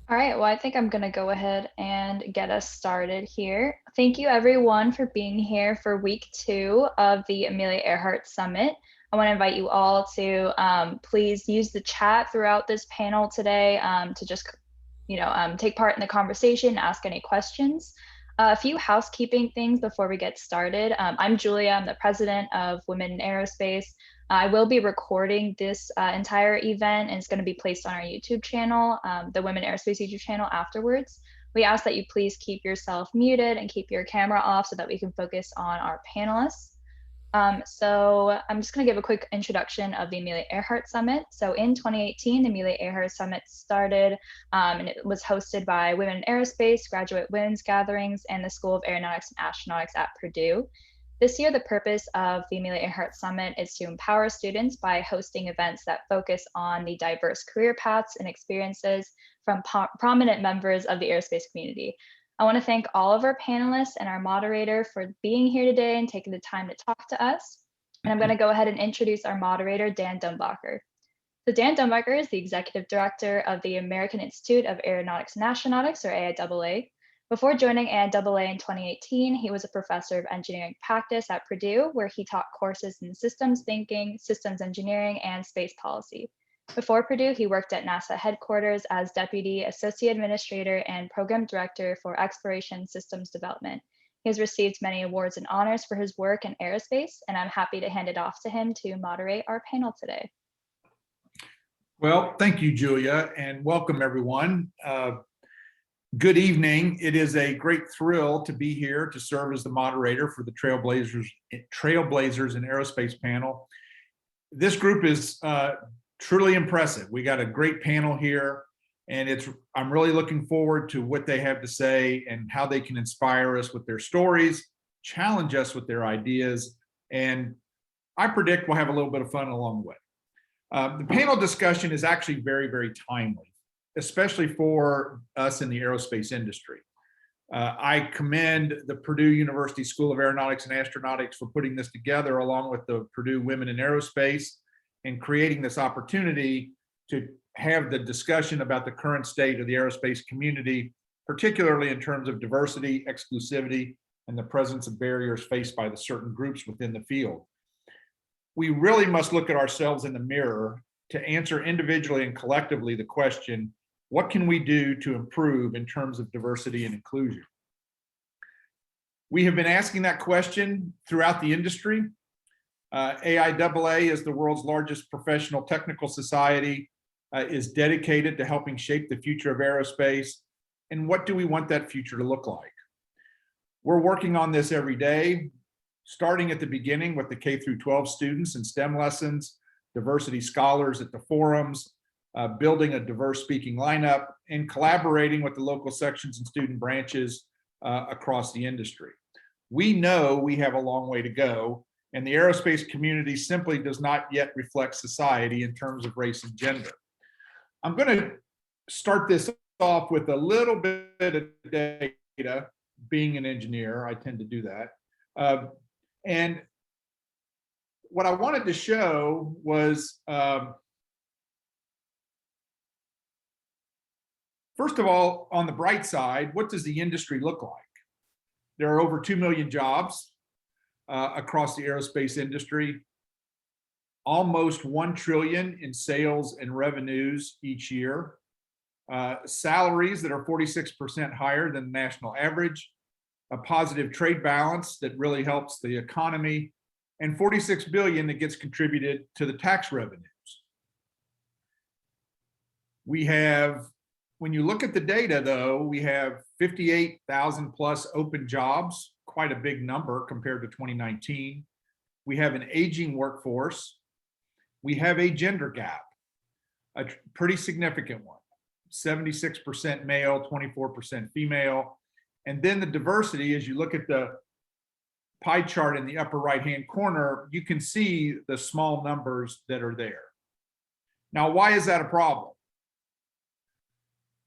All right, well, I think I'm going to go ahead and get us started here. Thank you, everyone, for being here for week 2 of the Amelia Earhart Summit. I want to invite you all to please use the chat throughout this panel today to just, take part in the conversation, ask any questions. A few housekeeping things before we get started. I'm Julia. I'm the president of Women in Aerospace. I will be recording this entire event, and it's going to be placed on our YouTube channel, the Women Aerospace YouTube channel afterwards. We ask that you please keep yourself muted and keep your camera off so that we can focus on our panelists. So I'm just going to give a quick introduction of the Amelia Earhart Summit. So in 2018, the Amelia Earhart Summit started, and it was hosted by Women in Aerospace, Graduate Women's Gatherings, and the School of Aeronautics and Astronautics at Purdue. This year, the purpose of the Amelia Earhart Summit is to empower students by hosting events that focus on the diverse career paths and experiences from prominent members of the aerospace community. I want to thank all of our panelists and our moderator for being here today and taking the time to talk to us. And I'm going to go ahead and introduce our moderator, Dan Dumbacher. So Dan Dumbacher is the executive director of the American Institute of Aeronautics and Astronautics, or AIAA. Before joining AIAA in 2018, he was a professor of engineering practice at Purdue, where he taught courses in systems thinking, systems engineering, and space policy. Before Purdue, he worked at NASA headquarters as Deputy Associate Administrator and Program Director for Exploration Systems Development. He has received many awards and honors for his work in aerospace, and I'm happy to hand it off to him to moderate our panel today. Well, thank you, Julia, and welcome everyone. Good evening. It is a great thrill to be here to serve as the moderator for the Trailblazers and Aerospace Panel. This group is truly impressive. We got a great panel here, and I'm really looking forward to what they have to say and how they can inspire us with their stories, challenge us with their ideas, and I predict we'll have a little bit of fun along the way. The panel discussion is actually very, very timely, especially for us in the aerospace industry. I commend the Purdue University School of Aeronautics and Astronautics for putting this together, along with the Purdue Women in Aerospace, and creating this opportunity to have the discussion about the current state of the aerospace community, particularly in terms of diversity, exclusivity, and the presence of barriers faced by the certain groups within the field. We really must look at ourselves in the mirror to answer individually and collectively the question, what can we do to improve in terms of diversity and inclusion? We have been asking that question throughout the industry. AIAA is the world's largest professional technical society, is dedicated to helping shape the future of aerospace. And what do we want that future to look like? We're working on this every day, starting at the beginning with the K through 12 students in STEM lessons, diversity scholars at the forums, building a diverse speaking lineup, and collaborating with the local sections and student branches across the industry. We know we have a long way to go, and the aerospace community simply does not yet reflect society in terms of race and gender. I'm going to start this off with a little bit of data. Being an engineer, I tend to do that. And what I wanted to show was, first of all, on the bright side, what does the industry look like? There are over 2 million jobs across the aerospace industry, almost 1 trillion in sales and revenues each year, salaries that are 46% higher than the national average, a positive trade balance that really helps the economy, and 46 billion that gets contributed to the tax revenues. We have, when you look at the data though, we have 58,000 plus open jobs, quite a big number compared to 2019. We have an aging workforce. We have a gender gap, a pretty significant one, 76% male, 24% female. And then the diversity, as you look at the pie chart in the upper right-hand corner, you can see the small numbers that are there. Now, why is that a problem?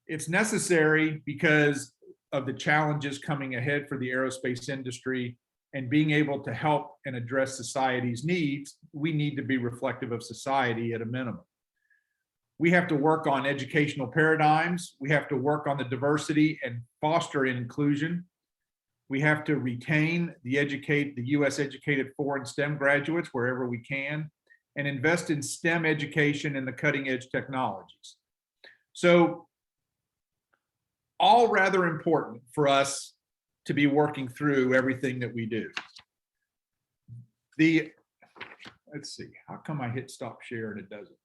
It's necessary because of the challenges coming ahead for the aerospace industry and being able to help and address society's needs. We need to be reflective of society at a minimum. We have to work on educational paradigms. We have to work on the diversity and foster inclusion. We have to retain the US educated foreign STEM graduates wherever we can, and invest in STEM education and the cutting edge technologies. So all rather important for us to be working through everything that we do. Let's see, how come I hit stop share and it doesn't?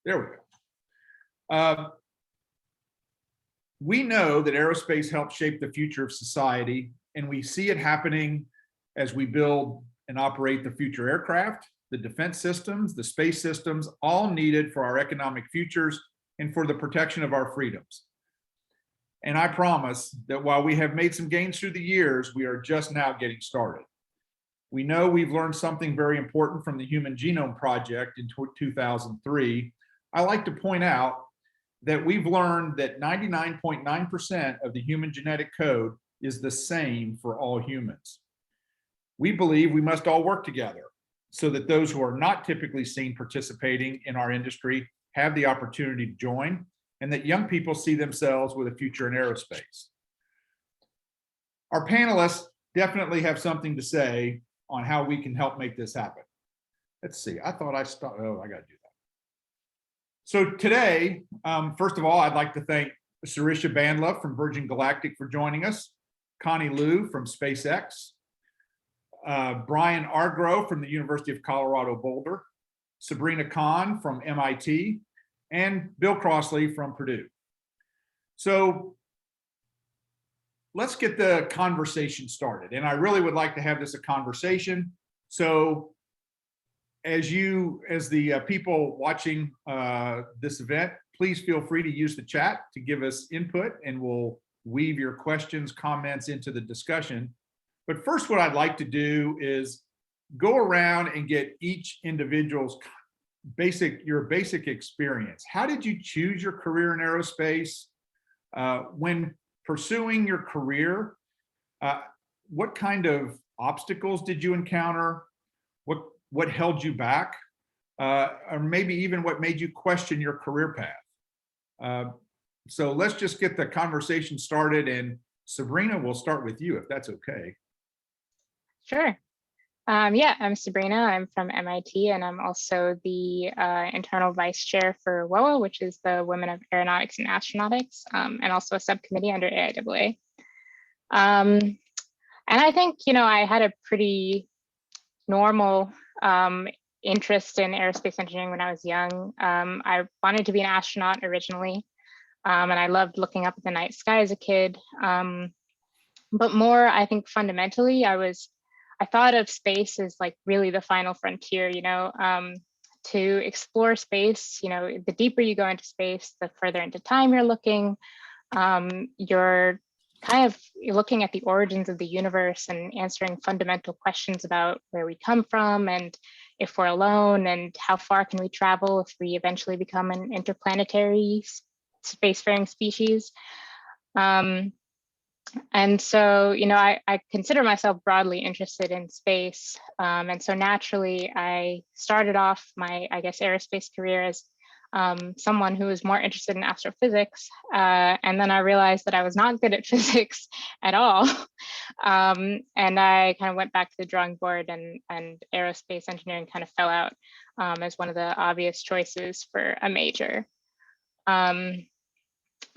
There we go. We know that aerospace helps shape the future of society, and we see it happening as we build and operate the future aircraft, the defense systems, the space systems, all needed for our economic futures and for the protection of our freedoms. And I promise that while we have made some gains through the years, we are just now getting started. We know we've learned something very important from the Human Genome Project in 2003. I like to point out that we've learned that 99.9% of the human genetic code is the same for all humans. We believe we must all work together so that those who are not typically seen participating in our industry have the opportunity to join, and that young people see themselves with a future in aerospace. Our panelists definitely have something to say on how we can help make this happen. Let's see, I thought I stopped, oh, I gotta do that. So today, first of all, I'd like to thank Sarisha Bandla from Virgin Galactic for joining us, Connie Liu from SpaceX, Brian Argro from the University of Colorado Boulder, Sabrina Khan from MIT, and Bill Crossley from Purdue. So let's get the conversation started. And I really would like to have this a conversation. So as the people watching this event, please feel free to use the chat to give us input, and we'll weave your questions, comments into the discussion. But first, what I'd like to do is go around and get each individual's your basic experience. How did you choose your career in aerospace? When pursuing your career, what kind of obstacles did you encounter? What held you back? Or maybe even what made you question your career path? So let's just get the conversation started, and Sabrina, we'll start with you if that's okay. Sure. Yeah, I'm Sabrina. I'm from MIT, and I'm also the internal vice chair for WOA, which is the Women of Aeronautics and Astronautics, and also a subcommittee under AIAA. And I think, I had a pretty normal interest in aerospace engineering when I was young. I wanted to be an astronaut originally, and I loved looking up at the night sky as a kid. But more, I think fundamentally, I thought of space as like really the final frontier, to explore space. The deeper you go into space, the further into time you're looking. You're kind of looking at the origins of the universe and answering fundamental questions about where we come from and if we're alone and how far can we travel if we eventually become an interplanetary spacefaring species. And so, I consider myself broadly interested in space. And so naturally, I started off my, aerospace career as someone who was more interested in astrophysics. And then I realized that I was not good at physics at all. And I kind of went back to the drawing board, and aerospace engineering kind of fell out as one of the obvious choices for a major.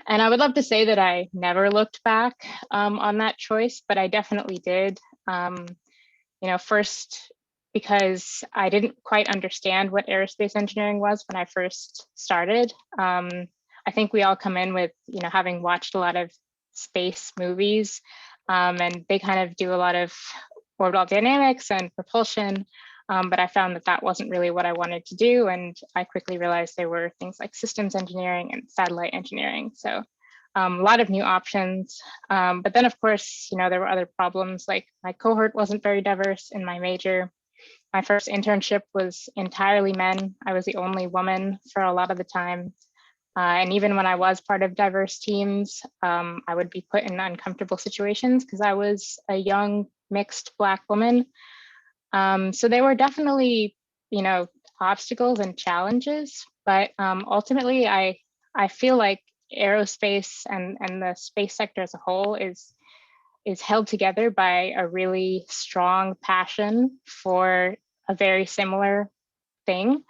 And I would love to say that I never looked back on that choice, but I definitely did. First, because I didn't quite understand what aerospace engineering was when I first started. I think we all come in with, having watched a lot of space movies, and they kind of do a lot of orbital dynamics and propulsion. But I found that wasn't really what I wanted to do. And I quickly realized there were things like systems engineering and satellite engineering. So a lot of new options. But then, of course, there were other problems, like my cohort wasn't very diverse in my major. My first internship was entirely men. I was the only woman for a lot of the time. And even when I was part of diverse teams, I would be put in uncomfortable situations because I was a young mixed Black woman. So there were definitely, obstacles and challenges, But ultimately, I feel like aerospace and the space sector as a whole is held together by a really strong passion for a very similar thing.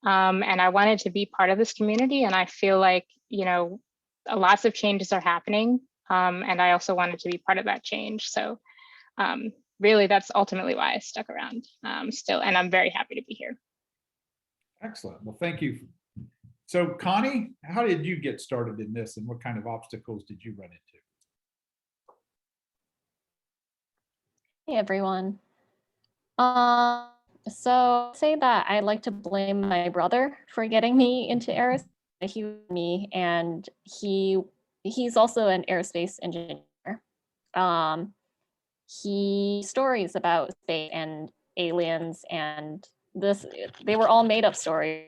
And I wanted to be part of this community. And I feel like, you know, lots of changes are happening. And I also wanted to be part of that change. So really, that's ultimately why I stuck around still. And I'm very happy to be here. Excellent. Well, thank you. So Connie, how did you get started in this and what kind of obstacles did you run into? Hey everyone. So say that I like to blame my brother for getting me into aerospace. He was me, and he's also an aerospace engineer. He stories about space and aliens, and this they were all made up stories,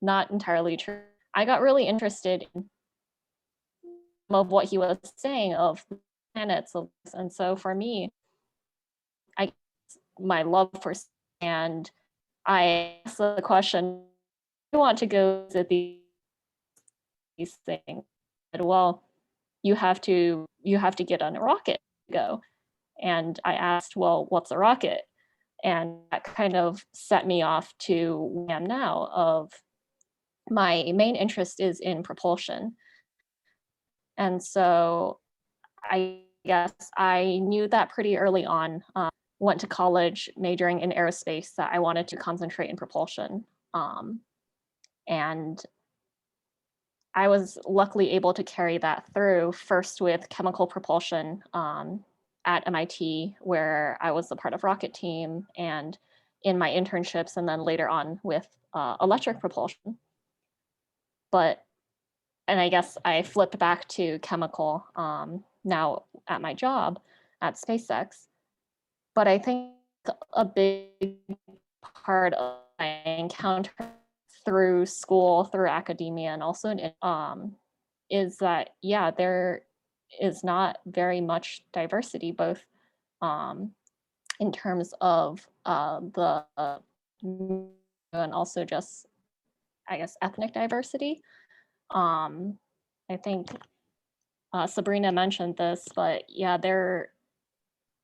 not entirely true. I got really interested in some of what he was saying of planets, and so for me, my love for, and I asked the question, I want to go visit these things. Well, you have to get on a rocket to go. And I asked, well, what's a rocket? And that kind of set me off to where I am now. Of my main interest is in propulsion. And so I guess I knew that pretty early on. Went to college majoring in aerospace, that I wanted to concentrate in propulsion. And I was luckily able to carry that through, first with chemical propulsion at MIT, where I was a part of rocket team, and in my internships, and then later on with electric propulsion. And I guess I flipped back to chemical now at my job at SpaceX. But I think a big part of my encounter through school, through academia, and also is that, yeah, there is not very much diversity, both in terms of the and also just, I guess, ethnic diversity. I think Sabrina mentioned this, but yeah, there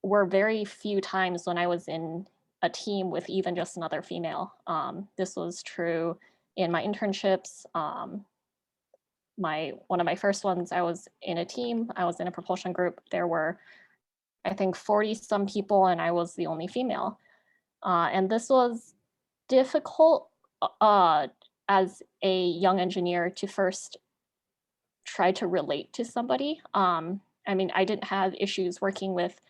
were very few times when I was in a team with even just another female. This was true in my internships. One of my first ones, I was in a team, I was in a propulsion group. There were, I think, 40 some people, and I was the only female. And this was difficult as a young engineer to first try to relate to somebody. I mean, I didn't have issues working with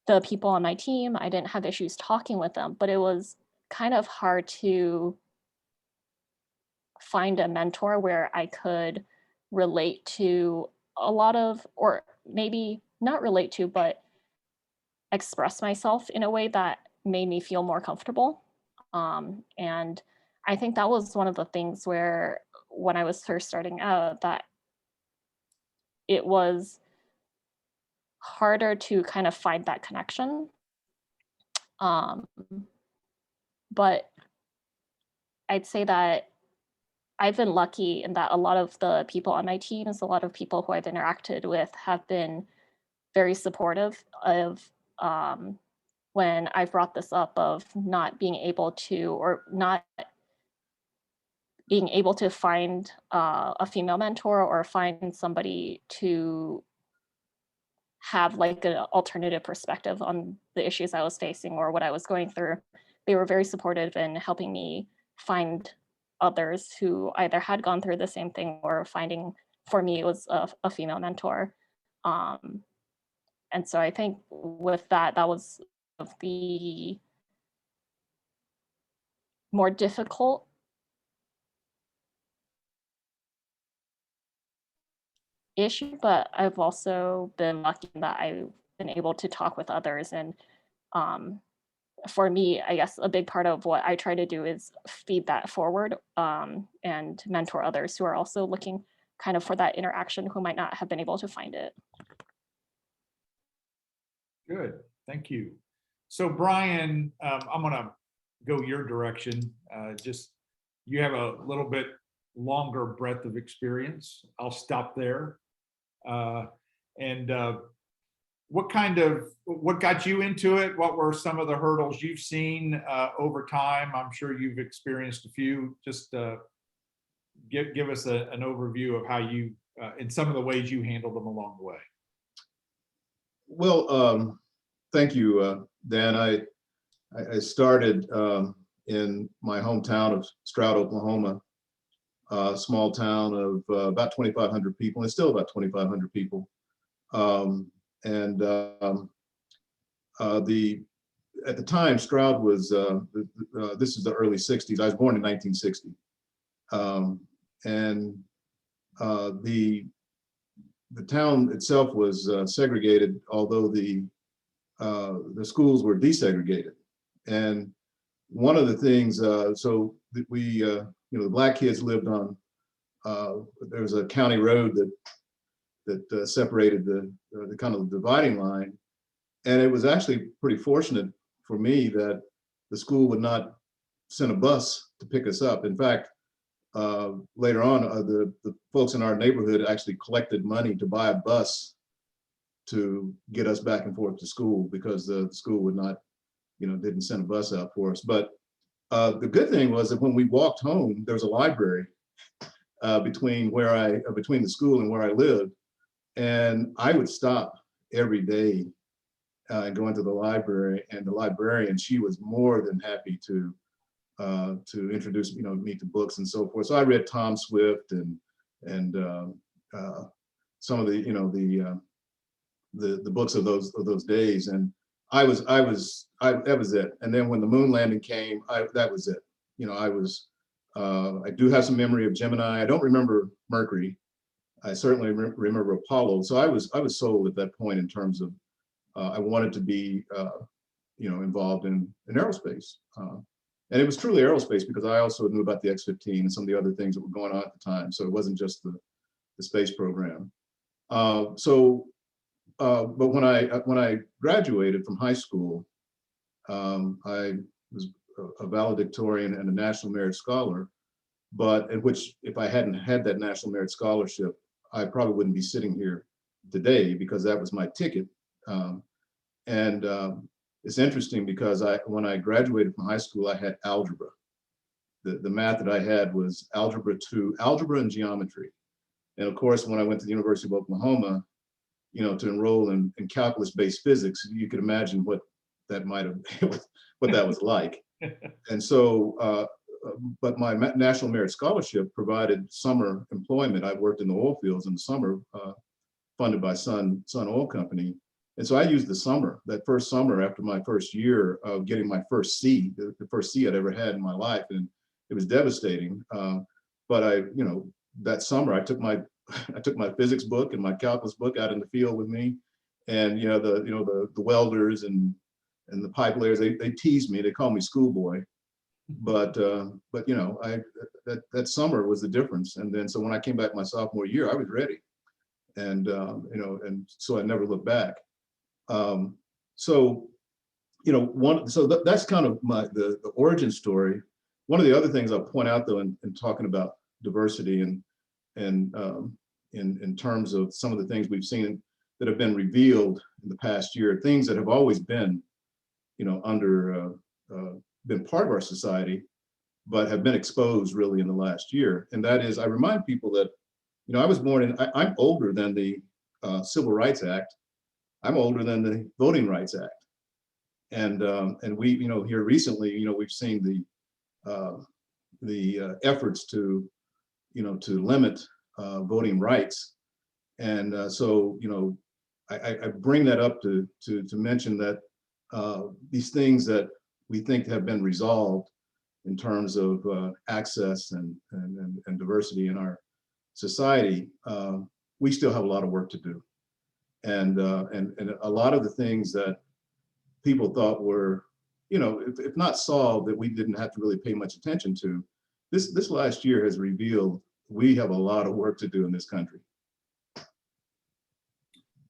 the people on my team. I didn't have issues talking with them, but it was kind of hard to find a mentor where I could relate to a lot of, or maybe not relate to, but express myself in a way that made me feel more comfortable. And I think that was one of the things where, when I was first starting out, that it was harder to kind of find that connection. But I'd say that I've been lucky in that a lot of the people on my teams, a lot of people who I've interacted with, have been very supportive of when I've brought this up of not being able to, or not being able to find a female mentor, or find somebody to have like an alternative perspective on the issues I was facing or what I was going through. They were very supportive in helping me find others who either had gone through the same thing, or finding, for me, it was a female mentor. And so I think with that, that was of the more difficult issue, but I've also been lucky that I've been able to talk with others. And for me, I guess a big part of what I try to do is feed that forward and mentor others who are also looking kind of for that interaction, who might not have been able to find it. Good, thank you. So Brian, I'm gonna go your direction. Just you have a little bit longer breadth of experience. I'll stop there. And what got you into it? What were some of the hurdles you've seen over time? I'm sure you've experienced a few. Just give us an overview of how you, in some of the ways you handled them along the way. Well, thank you, Dan. I started in my hometown of Stroud, Oklahoma, a small town of about 2,500 people. It's still about 2,500 people. At the time, Stroud was, this is the early 60s. I was born in 1960. The town itself was segregated, although the schools were desegregated. And one of the things, so we, the Black kids lived on, there was a county road that separated the kind of dividing line. And it was actually pretty fortunate for me that the school would not send a bus to pick us up. In fact, later on, the folks in our neighborhood actually collected money to buy a bus to get us back and forth to school, because the school would not, didn't send a bus out for us. But the good thing was that when we walked home, there was a library between the school and where I lived. And I would stop every day and go into the library, and the librarian, she was more than happy to introduce me to books and so forth. So I read Tom Swift and some of the books of those days, and that was it. And then when the moon landing came, that was it. I do have some memory of Gemini. I don't remember Mercury. I certainly remember Apollo. So I was sold at that point in terms of I wanted to be involved in aerospace. And it was truly aerospace because I also knew about the X-15 and some of the other things that were going on at the time. So it wasn't just the space program. But when I graduated from high school, I was a valedictorian and a National Merit Scholar. But in which, if I hadn't had that National Merit Scholarship, I probably wouldn't be sitting here today, because that was my ticket. It's interesting because when I graduated from high school, I had algebra. The math that I had was algebra 2, algebra and geometry. And of course, when I went to the University of Oklahoma, to enroll in calculus-based physics, you could imagine what that what that was like. And so, but my National Merit Scholarship provided summer employment. I worked in the oil fields in the summer, funded by Sun Oil Company. And so I used the summer, that first summer after my first year of getting my first C, the first C I'd ever had in my life. And it was devastating. But that summer I took my physics book and my calculus book out in the field with me. And, the welders and the pipe layers, they teased me, they called me schoolboy. But that summer was the difference. And then, so when I came back my sophomore year, I was ready. And, and so I never looked back. So that's kind of the origin story. One of the other things I'll point out, though, in talking about diversity and in terms of some of the things we've seen that have been revealed in the past year, things that have always been, been part of our society, but have been exposed really in the last year. And that is, I remind people that, I was born I'm older than the Civil Rights Act. I'm older than the Voting Rights Act. And we, here recently, we've seen the efforts to limit voting rights. And so, I bring that up to mention that these things that we think have been resolved in terms of access and diversity in our society, we still have a lot of work to do. And a lot of the things that people thought were, if not solved, that we didn't have to really pay much attention to, this last year has revealed we have a lot of work to do in this country.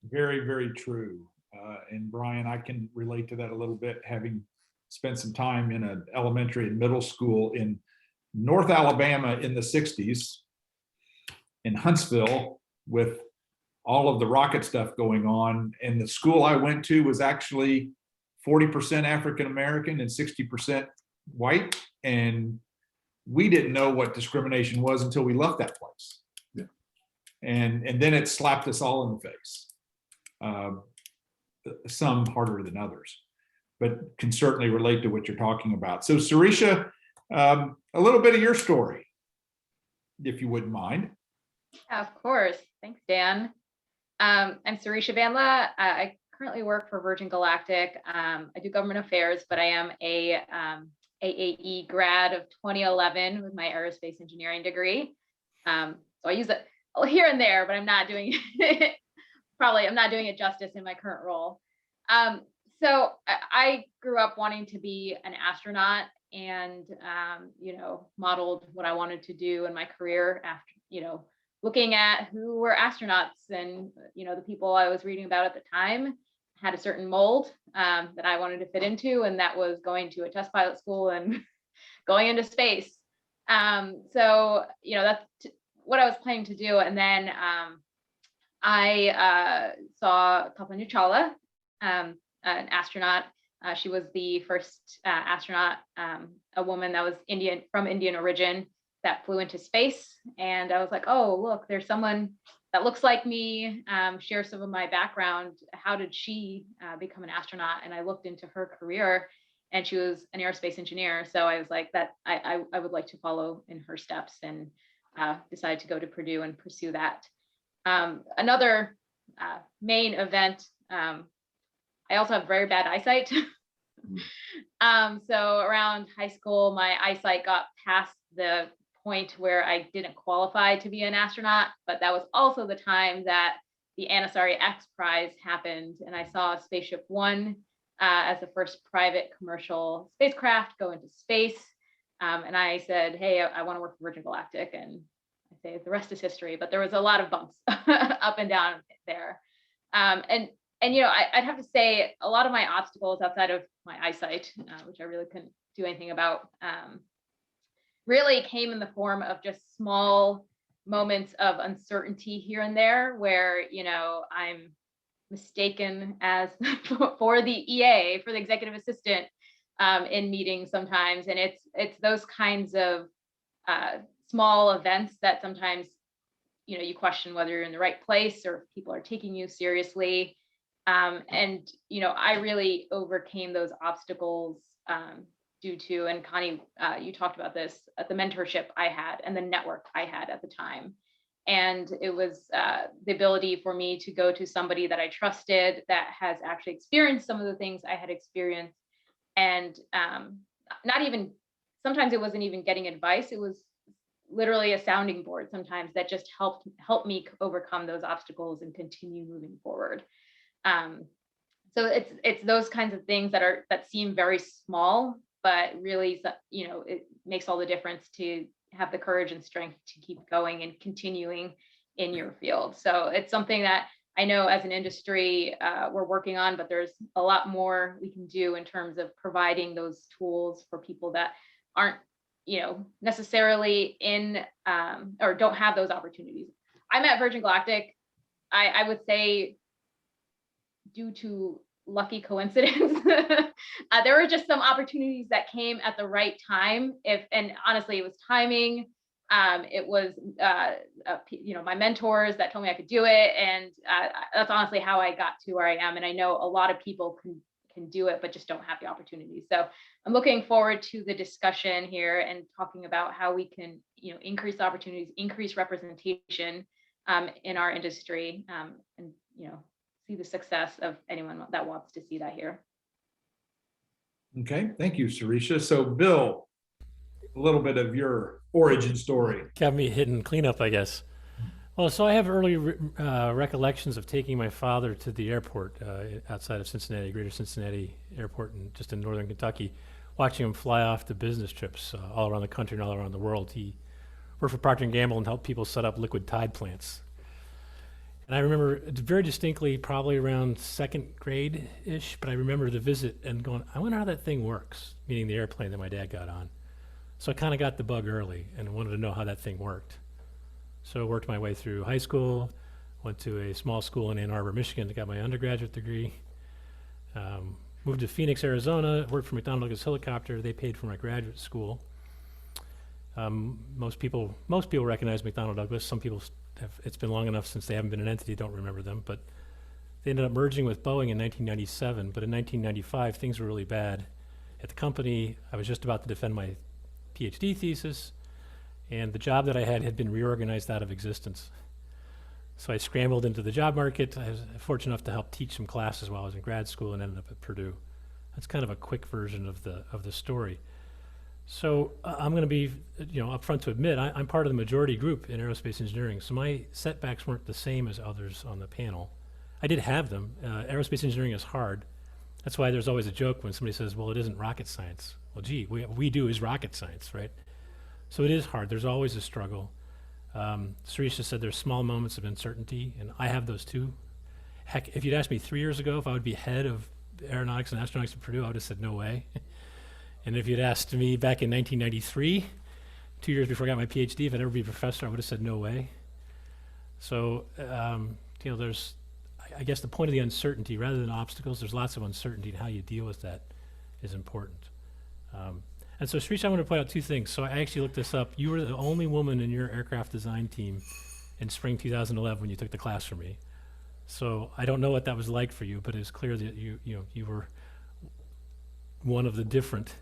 Very, very true. And Brian, I can relate to that a little bit, having spent some time in an elementary and middle school in North Alabama in the 60s, in Huntsville, with all of the rocket stuff going on. And the school I went to was actually 40% African-American and 60% white. And we didn't know what discrimination was until we left that place. Yeah. And then it slapped us all in the face. Some harder than others, but can certainly relate to what you're talking about. So Sarisha, a little bit of your story, if you wouldn't mind. Yeah, of course. Thanks, Dan. I'm Sarisha Vanla. I currently work for Virgin Galactic. I do government affairs, but I am a AAE grad of 2011 with my aerospace engineering degree. So I use it here and there, but I'm not doing it. I'm not doing it justice in my current role. So I grew up wanting to be an astronaut and, modeled what I wanted to do in my career after, looking at who were astronauts and, the people I was reading about at the time had a certain mold that I wanted to fit into, and that was going to a test pilot school and going into space. So, that's what I was planning to do. And then I saw Kalpana Chawla, an astronaut. She was the first astronaut, a woman that was from Indian origin that flew into space. And I was like, oh, look, there's someone that looks like me, shares some of my background. How did she become an astronaut? And I looked into her career, and she was an aerospace engineer. So I was like, that I would like to follow in her steps, and decided to go to Purdue and pursue that. Another main event, I also have very bad eyesight. So around high school, my eyesight got past the point where I didn't qualify to be an astronaut, but that was also the time that the Anasari X Prize happened, and I saw Spaceship One as the first private commercial spacecraft go into space. And I said, hey, I want to work for Virgin Galactic, and I say the rest is history, but there was a lot of bumps up and down there. And I'd have to say a lot of my obstacles outside of my eyesight, which I really couldn't do anything about, really came in the form of just small moments of uncertainty here and there where, I'm mistaken as for the EA, for the executive assistant in meetings sometimes. And it's those kinds of small events that sometimes, you question whether you're in the right place or if people are taking you seriously. And I really overcame those obstacles due to, and Connie, you talked about this, the mentorship I had and the network I had at the time. And it was the ability for me to go to somebody that I trusted, that has actually experienced some of the things I had experienced. And sometimes it wasn't even getting advice. It was literally a sounding board sometimes that just helped me overcome those obstacles and continue moving forward. So it's those kinds of things that seem very small, but really, it makes all the difference to have the courage and strength to keep going and continuing in your field. So it's something that I know as an industry we're working on, but there's a lot more we can do in terms of providing those tools for people that aren't, necessarily in or don't have those opportunities. I'm at Virgin Galactic, I would say, due to lucky coincidence. There were just some opportunities that came at the right time. And honestly, it was timing. It was, my mentors that told me I could do it. And that's honestly how I got to where I am. And I know a lot of people can do it, but just don't have the opportunity. So I'm looking forward to the discussion here and talking about how we can, increase opportunities, increase representation in our industry, and, see the success of anyone that wants to see that here. Okay, thank you, Sarisha. So Bill, a little bit of your origin story. Got me hidden cleanup, I guess. Well, so I have early recollections of taking my father to the airport outside of Cincinnati, Greater Cincinnati Airport, just in northern Kentucky, watching him fly off to business trips all around the country and all around the world. He worked for Procter & Gamble and helped people set up liquid Tide plants. And I remember very distinctly, probably around second grade-ish, but I remember the visit and going, I wonder how that thing works, meaning the airplane that my dad got on. So I kind of got the bug early and wanted to know how that thing worked. So I worked my way through high school, went to a small school in Ann Arbor, Michigan to get my undergraduate degree. Moved to Phoenix, Arizona, worked for McDonnell Douglas Helicopter. They paid for my graduate school. Most people recognize McDonnell Douglas. Some people it's been long enough since they haven't been an entity, don't remember them, but they ended up merging with Boeing in 1997, but in 1995, things were really bad at the company. I was just about to defend my PhD thesis, and the job that I had been reorganized out of existence. So I scrambled into the job market. I was fortunate enough to help teach some classes while I was in grad school and ended up at Purdue. That's kind of a quick version of the story. So I'm going to be, upfront to admit, I'm part of the majority group in aerospace engineering. So my setbacks weren't the same as others on the panel. I did have them. Aerospace engineering is hard. That's why there's always a joke when somebody says, well, it isn't rocket science. Well, gee, what we do is rocket science, right? So it is hard. There's always a struggle. Suresh said there's small moments of uncertainty, and I have those too. Heck, if you'd asked me 3 years ago if I would be head of Aeronautics and Astronautics at Purdue, I would have said no way. And if you'd asked me back in 1993, 2 years before I got my PhD, if I'd ever be a professor, I would have said no way. So, there's, I guess the point of the uncertainty, rather than obstacles, there's lots of uncertainty, and how you deal with that is important. And so, Suresh, I want to point out two things. So I actually looked this up. You were the only woman in your aircraft design team in spring 2011 when you took the class from me. So I don't know what that was like for you, but it's clear that you were one of the different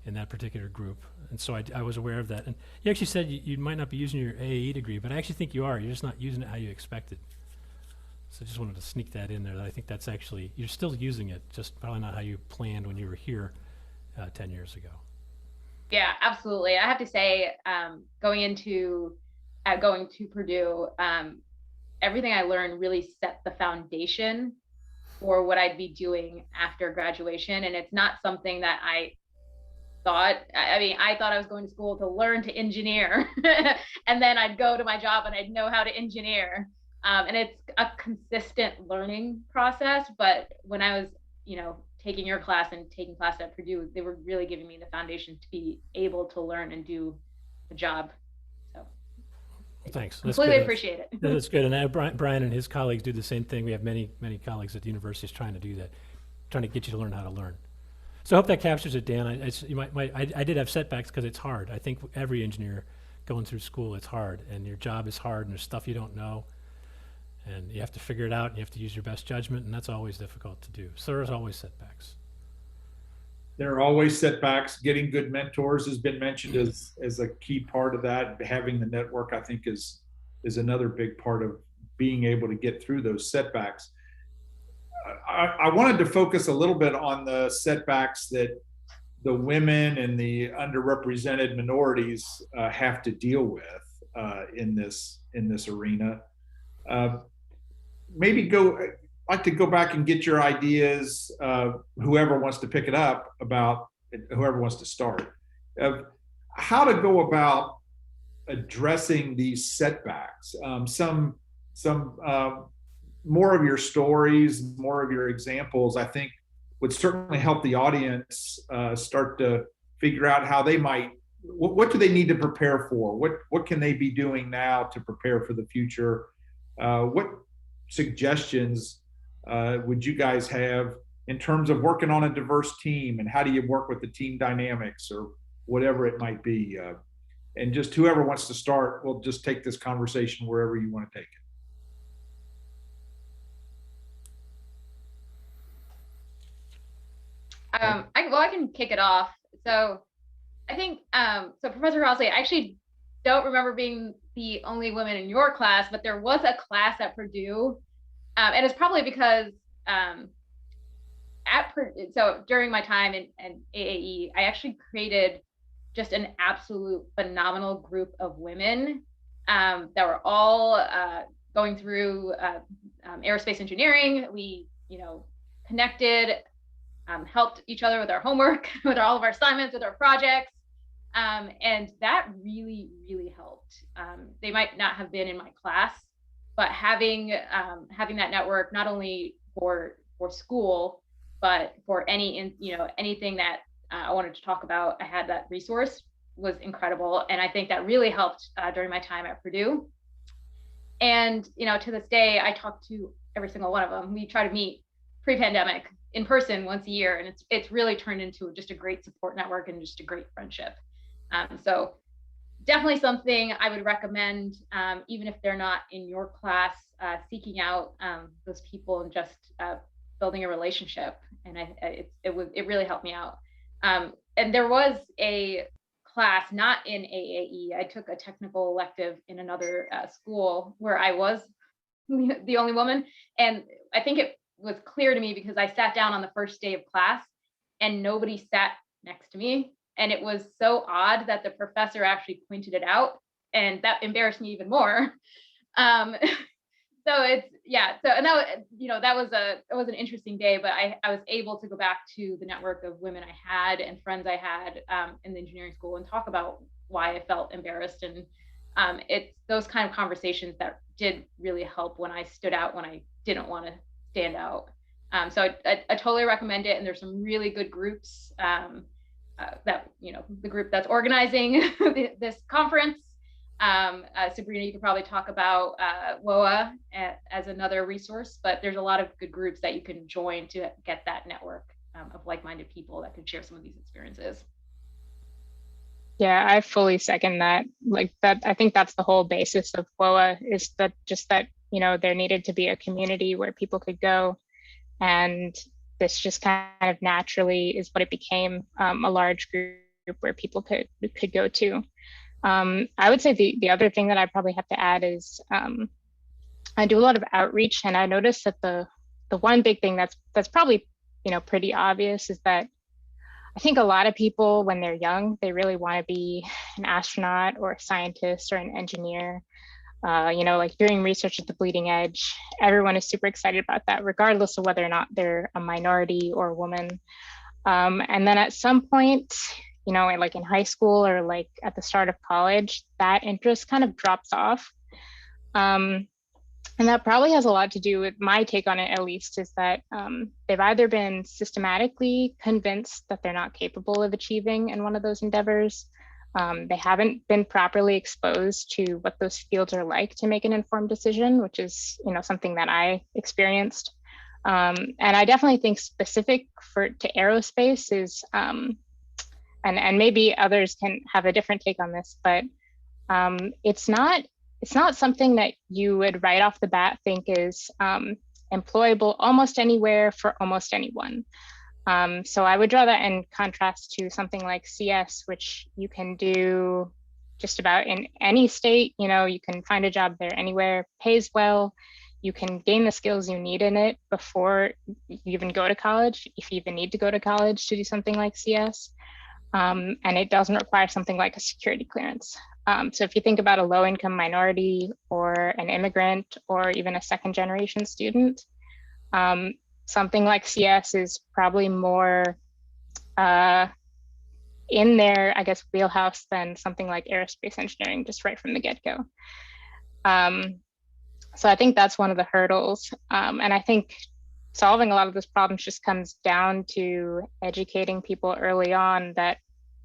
in that particular group. And so I was aware of that. And you actually said you might not be using your AAE degree, but I actually think you are. You're just not using it how you expected. So I just wanted to sneak that in there. That I think that's actually, you're still using it, just probably not how you planned when you were here 10 years ago. Yeah, absolutely. I have to say, going to Purdue, everything I learned really set the foundation for what I'd be doing after graduation. And it's not something that I thought. I thought I was going to school to learn to engineer, and then I'd go to my job and I'd know how to engineer. And it's a consistent learning process. But when I was, taking your class and taking class at Purdue, they were really giving me the foundation to be able to learn and do the job. So well, thanks. Completely appreciate it. That's good. And Brian and his colleagues do the same thing. We have many colleagues at the universities trying to do that, trying to get you to learn how to learn. So I hope that captures it, Dan. I did have setbacks because it's hard. I think every engineer going through school, it's hard, and your job is hard, and there's stuff you don't know, and you have to figure it out, and you have to use your best judgment, and that's always difficult to do. So there's always setbacks. There are always setbacks. Getting good mentors has been mentioned as a key part of that. Having the network, I think, is another big part of being able to get through those setbacks. I wanted to focus a little bit on the setbacks that the women and the underrepresented minorities have to deal with in this arena. I'd like to go back and get your ideas, whoever wants to pick it up, about whoever wants to start, of how to go about addressing these setbacks. Some more of your stories, more of your examples, I think would certainly help the audience start to figure out how they might, what do they need to prepare for? What can they be doing now to prepare for the future? What suggestions would you guys have in terms of working on a diverse team, and how do you work with the team dynamics, or whatever it might be? And just whoever wants to start, we'll just take this conversation wherever you want to take it. I can kick it off. So I think, so Professor Crossley, I actually don't remember being the only woman in your class, but there was a class at Purdue. And it's probably because so during my time in AAE, I actually created just an absolute phenomenal group of women that were all going through aerospace engineering. We, connected, helped each other with our homework, with all of our assignments, with our projects. And that really, really helped. They might not have been in my class, but having that network, not only for school, but for anything that I wanted to talk about, I had that resource. was incredible. And I think that really helped during my time at Purdue. And, you know, to this day, I talk to every single one of them. We try to meet pre-pandemic in person once a year. And it's really turned into just a great support network and just a great friendship. So definitely something I would recommend, even if they're not in your class, seeking out those people and just building a relationship. And it really helped me out. And there was a class not in AAE. I took a technical elective in another school where I was the only woman. And I think it was clear to me because I sat down on the first day of class and nobody sat next to me. And it was so odd that the professor actually pointed it out, and that embarrassed me even more. So it's, yeah. So, and that, you know, that was an interesting day, but I was able to go back to the network of women I had and friends I had in the engineering school and talk about why I felt embarrassed. And it's those kind of conversations that did really help when I stood out, when I didn't want to stand out. So I totally recommend it. And there's some really good groups that, you know, the group that's organizing this conference. Sabrina, you could probably talk about WOA as another resource, but there's a lot of good groups that you can join to get that network of like-minded people that can share some of these experiences. Yeah, I fully second that. Like that, I think that's the whole basis of WOA, is that just that, you know, there needed to be a community where people could go, and this just kind of naturally is what it became, a large group where people could go to. I would say the other thing that I probably have to add is I do a lot of outreach, and I noticed that the one big thing that's probably, you know, pretty obvious is that I think a lot of people when they're young, they really want to be an astronaut or a scientist or an engineer. You know, like doing research at the bleeding edge, everyone is super excited about that, regardless of whether or not they're a minority or a woman. And then at some point, you know, like in high school or like at the start of college, that interest kind of drops off. And that probably has a lot to do with my take on it, at least, is that they've either been systematically convinced that they're not capable of achieving in one of those endeavors. They haven't been properly exposed to what those fields are like to make an informed decision, which is, you know, something that I experienced. And I definitely think specific to aerospace is, and maybe others can have a different take on this, but it's not something that you would right off the bat think is employable almost anywhere for almost anyone. So I would draw that in contrast to something like CS, which you can do just about in any state. You know, you can find a job there anywhere, pays well, you can gain the skills you need in it before you even go to college, if you even need to go to college to do something like CS. And it doesn't require something like a security clearance. So if you think about a low-income minority or an immigrant or even a second-generation student, something like CS is probably more in their, I guess, wheelhouse than something like aerospace engineering, just right from the get-go. So I think that's one of the hurdles. And I think solving a lot of those problems just comes down to educating people early on that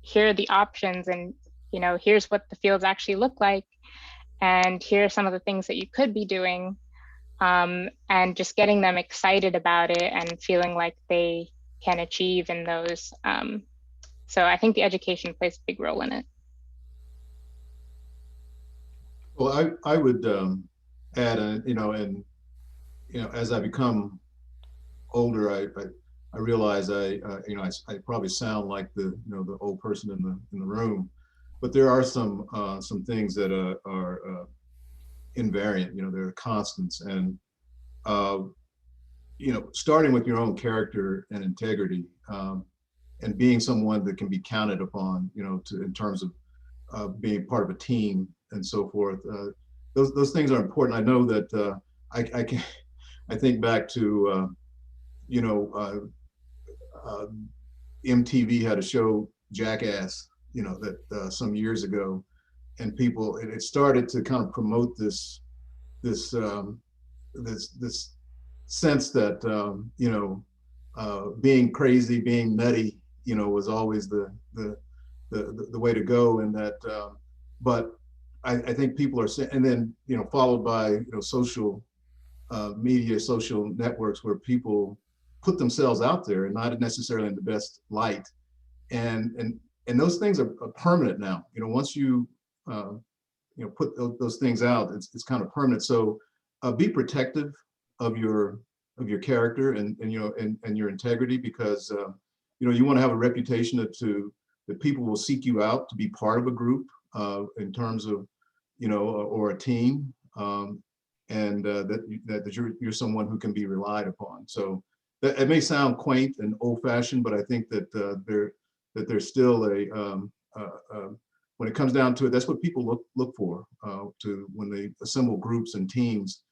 here are the options, and you know, here's what the fields actually look like, and here are some of the things that you could be doing, and just getting them excited about it and feeling like they can achieve in those. So I think the education plays a big role in it. Well, I would add, you know, and you know, as I become older, I realize you know, I probably sound like the, you know, the old person in the room, but there are some things that are invariant. You know, there are constants, and you know, starting with your own character and integrity, and being someone that can be counted upon. You know, in terms of being part of a team and so forth. Those things are important. I know that I think back to you know, MTV had a show, Jackass, you know, that some years ago, and it started to kind of promote this sense that you know, being crazy, being nutty, you know, was always the the way to go in that. But I think people are saying, and then, followed by, social media, social networks where people put themselves out there and not necessarily in the best light. And those things are permanent now. Once you, put those things out, it's kind of permanent. So be protective of your character and your integrity, because you want to have a reputation that people will seek you out to be part of a group in terms of or a team, and that you're someone who can be relied upon. So that it may sound quaint and old-fashioned, but I think that there's still when it comes down to it, that's what people look for when they assemble groups and teams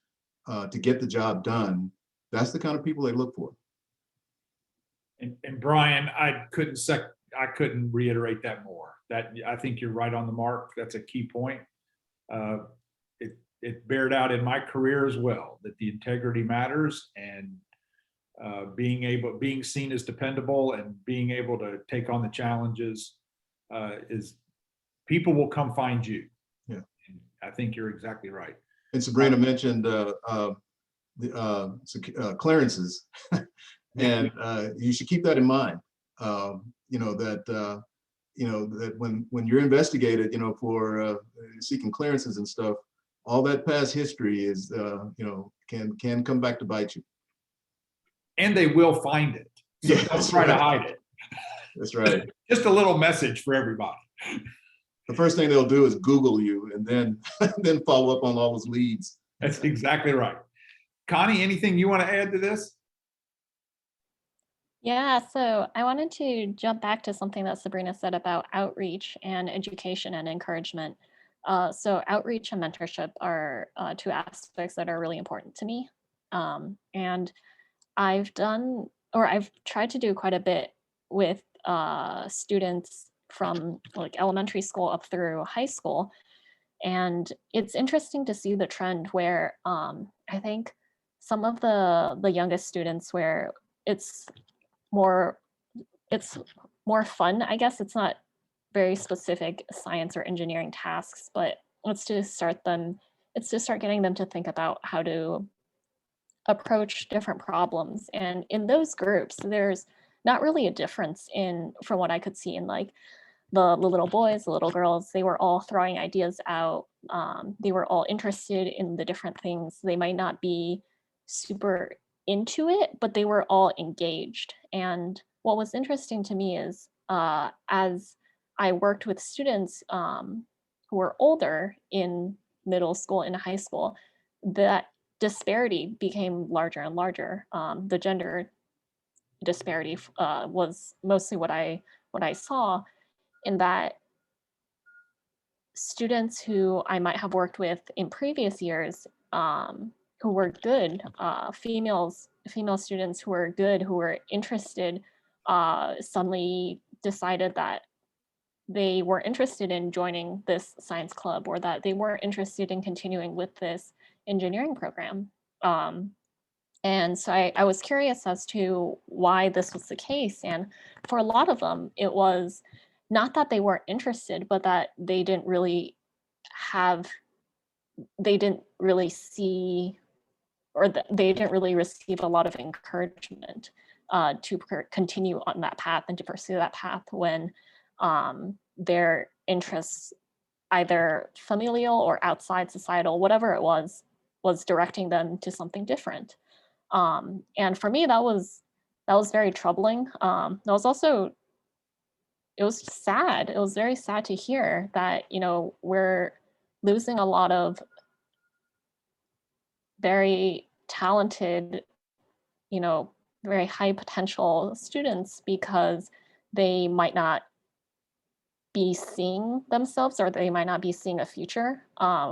to get the job done. That's the kind of people they look for. And Brian, I couldn't reiterate that more. That I think you're right on the mark. That's a key point. It bared out in my career as well, that the integrity matters, and being seen as dependable and being able to take on the challenges is, people will come find you. Yeah, and I think you're exactly right. And Sabrina mentioned clearances, and you should keep that in mind. That when you're investigated, for seeking clearances and stuff, all that past history is, can come back to bite you. And they will find it. So Yeah, don't try to hide it. That's right. Just a little message for everybody. The first thing they'll do is Google you, and then follow up on all those leads. That's exactly right. Connie, anything you want to add to this? Yeah, so I wanted to jump back to something that Sabrina said about outreach and education and encouragement. So outreach and mentorship are two aspects that are really important to me. And I've tried to do quite a bit with students from like elementary school up through high school. And it's interesting to see the trend where I think some of the youngest students, where it's more fun, I guess. It's not very specific science or engineering tasks, but it's to start getting them to think about how to approach different problems. And in those groups, there's not really a difference from what I could see in like the little boys, the little girls. They were all throwing ideas out. They were all interested in the different things. They might not be super into it, but they were all engaged. And what was interesting to me is as I worked with students who were older in middle school and high school, that disparity became larger and larger. The gender disparity was mostly what I saw, in that students who I might have worked with in previous years who were good, female students who were good, who were interested, suddenly decided that they were interested in joining this science club, or that they were interested in continuing with this engineering program. And so I was curious as to why this was the case. And for a lot of them, it was not that they weren't interested, but that they didn't really see, or they didn't really receive a lot of encouragement to continue on that path and to pursue that path when their interests, either familial or outside societal, whatever it was directing them to something different. And for me, that was very troubling. It was sad. It was very sad to hear that, we're losing a lot of very talented, very high potential students because they might not be seeing themselves, or they might not be seeing a future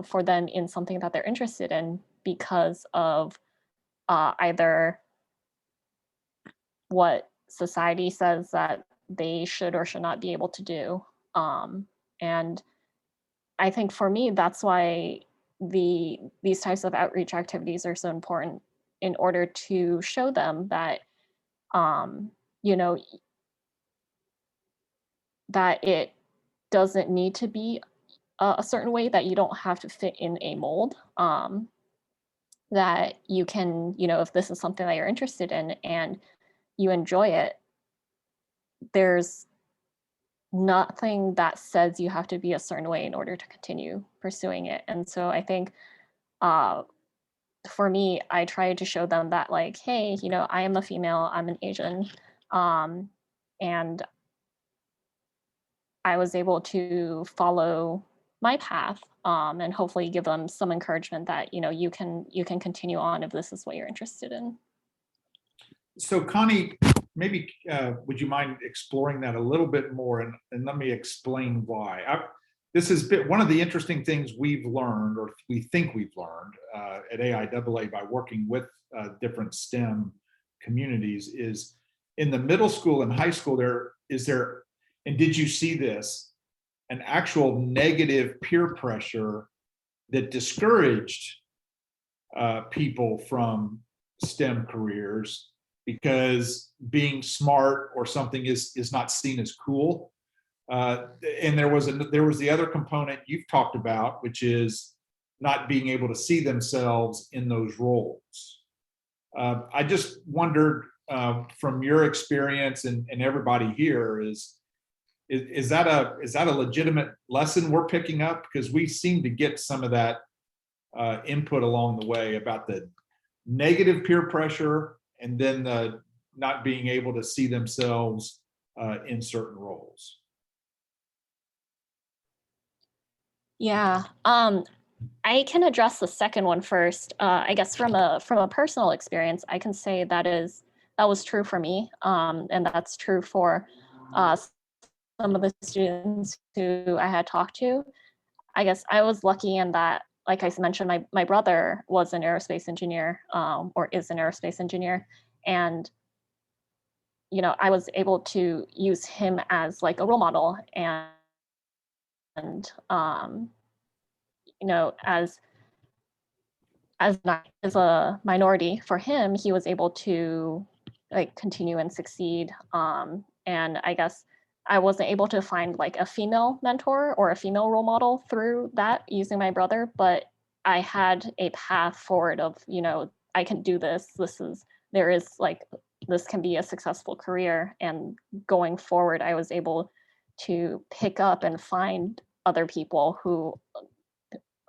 for them in something that they're interested in because of either what society says that they should or should not be able to do. And I think for me, that's why these types of outreach activities are so important, in order to show them that, that doesn't need to be a certain way, that you don't have to fit in a mold, that you can, if this is something that you're interested in and you enjoy it, there's nothing that says you have to be a certain way in order to continue pursuing it. And so I think for me, I try to show them that, like, hey, I am a female, I'm an Asian, and I was able to follow my path, and hopefully give them some encouragement that you can continue on if this is what you're interested in. So Connie, maybe would you mind exploring that a little bit more, and let me explain why. This has been one of the interesting things we've learned, or we think we've learned at AIAA by working with different STEM communities, is in the middle school and high school, and did you see this, an actual negative peer pressure that discouraged people from STEM careers because being smart or something is not seen as cool. And there was the other component you've talked about, which is not being able to see themselves in those roles. I just wondered, from your experience and everybody here, is that a legitimate lesson we're picking up? Because we seem to get some of that input along the way about the negative peer pressure and then the not being able to see themselves in certain roles. Yeah, I can address the second one first. I guess from a personal experience, I can say that was true for me, and that's true for some of the students who I had talked to. I guess I was lucky in that, like I mentioned, my brother was an aerospace engineer, or is an aerospace engineer, and I was able to use him as like a role model, and as a minority, for him, he was able to like continue and succeed. And I guess I wasn't able to find like a female mentor or a female role model through that using my brother, but I had a path forward of, I can do this. This can be a successful career. And going forward, I was able to pick up and find other people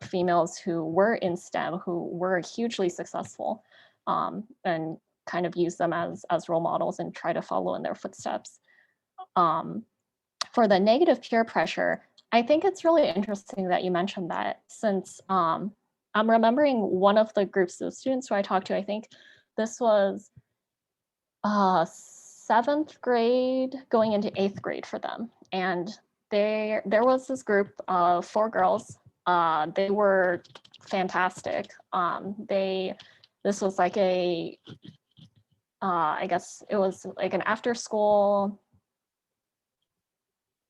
females who were in STEM, who were hugely successful, and kind of use them as role models and try to follow in their footsteps. For the negative peer pressure, I think it's really interesting that you mentioned that, since I'm remembering one of the groups of students who I talked to, I think this was 7th grade going into 8th grade for them. And there was this group of 4 girls. They were fantastic. This was like I guess it was like an after school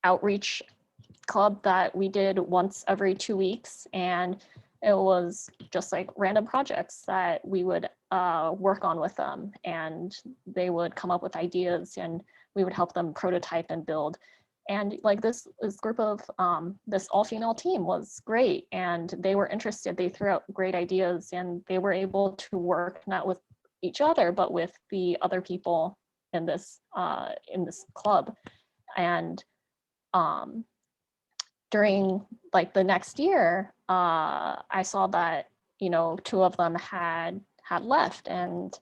outreach club that we did once every 2 weeks. And it was just like random projects that we would work on with them. And they would come up with ideas and we would help them prototype and build. And like this group of this all-female team was great, and they were interested. They threw out great ideas, and they were able to work not with each other but with the other people in this club. And during like the next year, I saw that 2 of them had left, and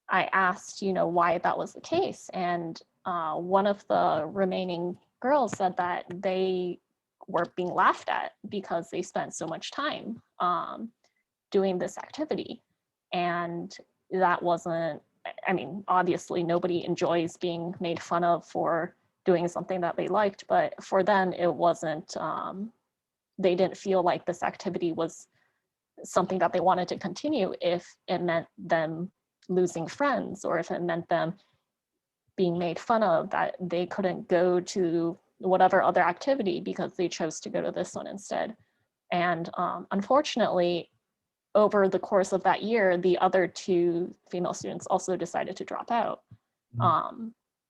I asked why that was the case. And one of the remaining girls said that they were being laughed at because they spent so much time doing this activity. And that wasn't, obviously nobody enjoys being made fun of for doing something that they liked, but for them, it wasn't, they didn't feel like this activity was something that they wanted to continue if it meant them losing friends, or if it meant them being made fun of, that they couldn't go to whatever other activity because they chose to go to this one instead. And unfortunately, over the course of that year, the other 2 female students also decided to drop out.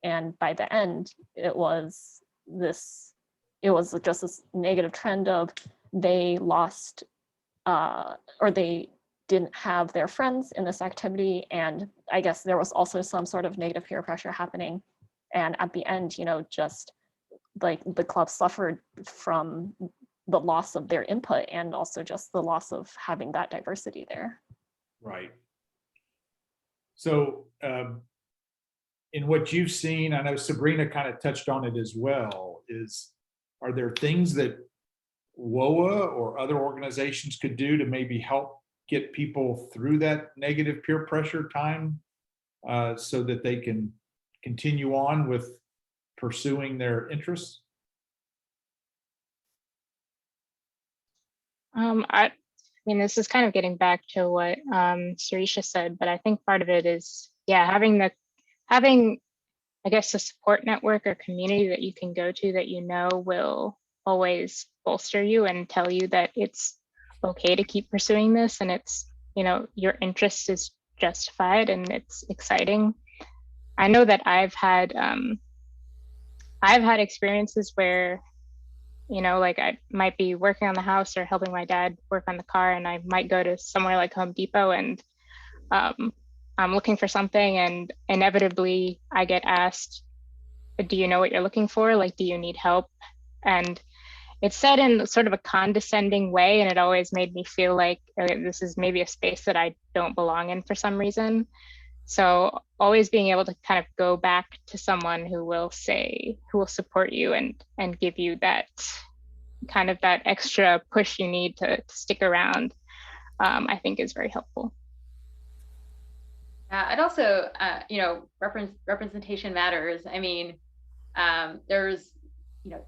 And by the end, it was this it was just this negative trend of they lost or they didn't have their friends in this activity. And I guess there was also some sort of negative peer pressure happening. And at the end, you know, just like the club suffered from the loss of their input and also just the loss of having that diversity there. Right. So in what you've seen, I know Sabrina kind of touched on it as well, are there things that WOA or other organizations could do to maybe help get people through that negative peer pressure time so that they can continue on with pursuing their interests? I mean, this is kind of getting back to what Sarisha said, but I think part of it is, yeah, having, I guess, a support network or community that you can go to that you know will always bolster you and tell you that it's okay to keep pursuing this, and it's, you know, your interest is justified and it's exciting. I know that I've had experiences where, you know, like I might be working on the house or helping my dad work on the car, and I might go to somewhere like Home Depot and I'm looking for something, and inevitably I get asked, do you know what you're looking for? Like, do you need help? And it's said in sort of a condescending way, and it always made me feel like this is maybe a space that I don't belong in for some reason. So always being able to kind of go back to someone who will support you and give you that kind of that extra push you need to stick around, I think is very helpful. I'd also, you know, representation matters. I mean, there's, you know,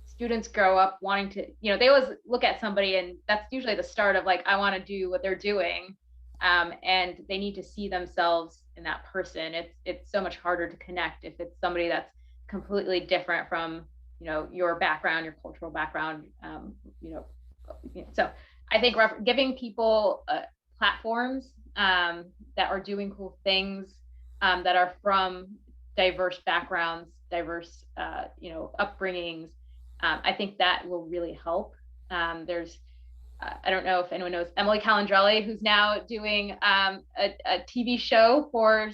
students grow up wanting to, you know, they always look at somebody, and that's usually the start of like, I want to do what they're doing. And they need to see themselves in that person. It's so much harder to connect if it's somebody that's completely different from, you know, your background, your cultural background. You know, so I think giving people platforms that are doing cool things, that are from diverse backgrounds, diverse, you know, upbringings, I think that will really help. There's I don't know if anyone knows Emily Calandrelli, who's now doing a TV show for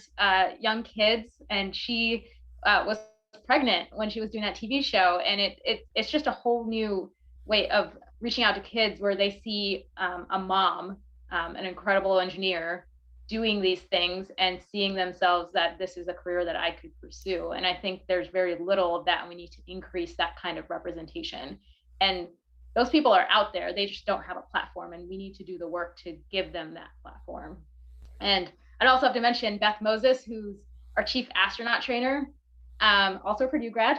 young kids, and she was pregnant when she was doing that TV show, and it's just a whole new way of reaching out to kids where they see a mom, an incredible engineer, doing these things and seeing themselves that this is a career that I could pursue. And I think there's very little of that, and we need to increase that kind of representation. And those people are out there, they just don't have a platform, and we need to do the work to give them that platform. And I'd also have to mention Beth Moses, who's our chief astronaut trainer, also Purdue grad,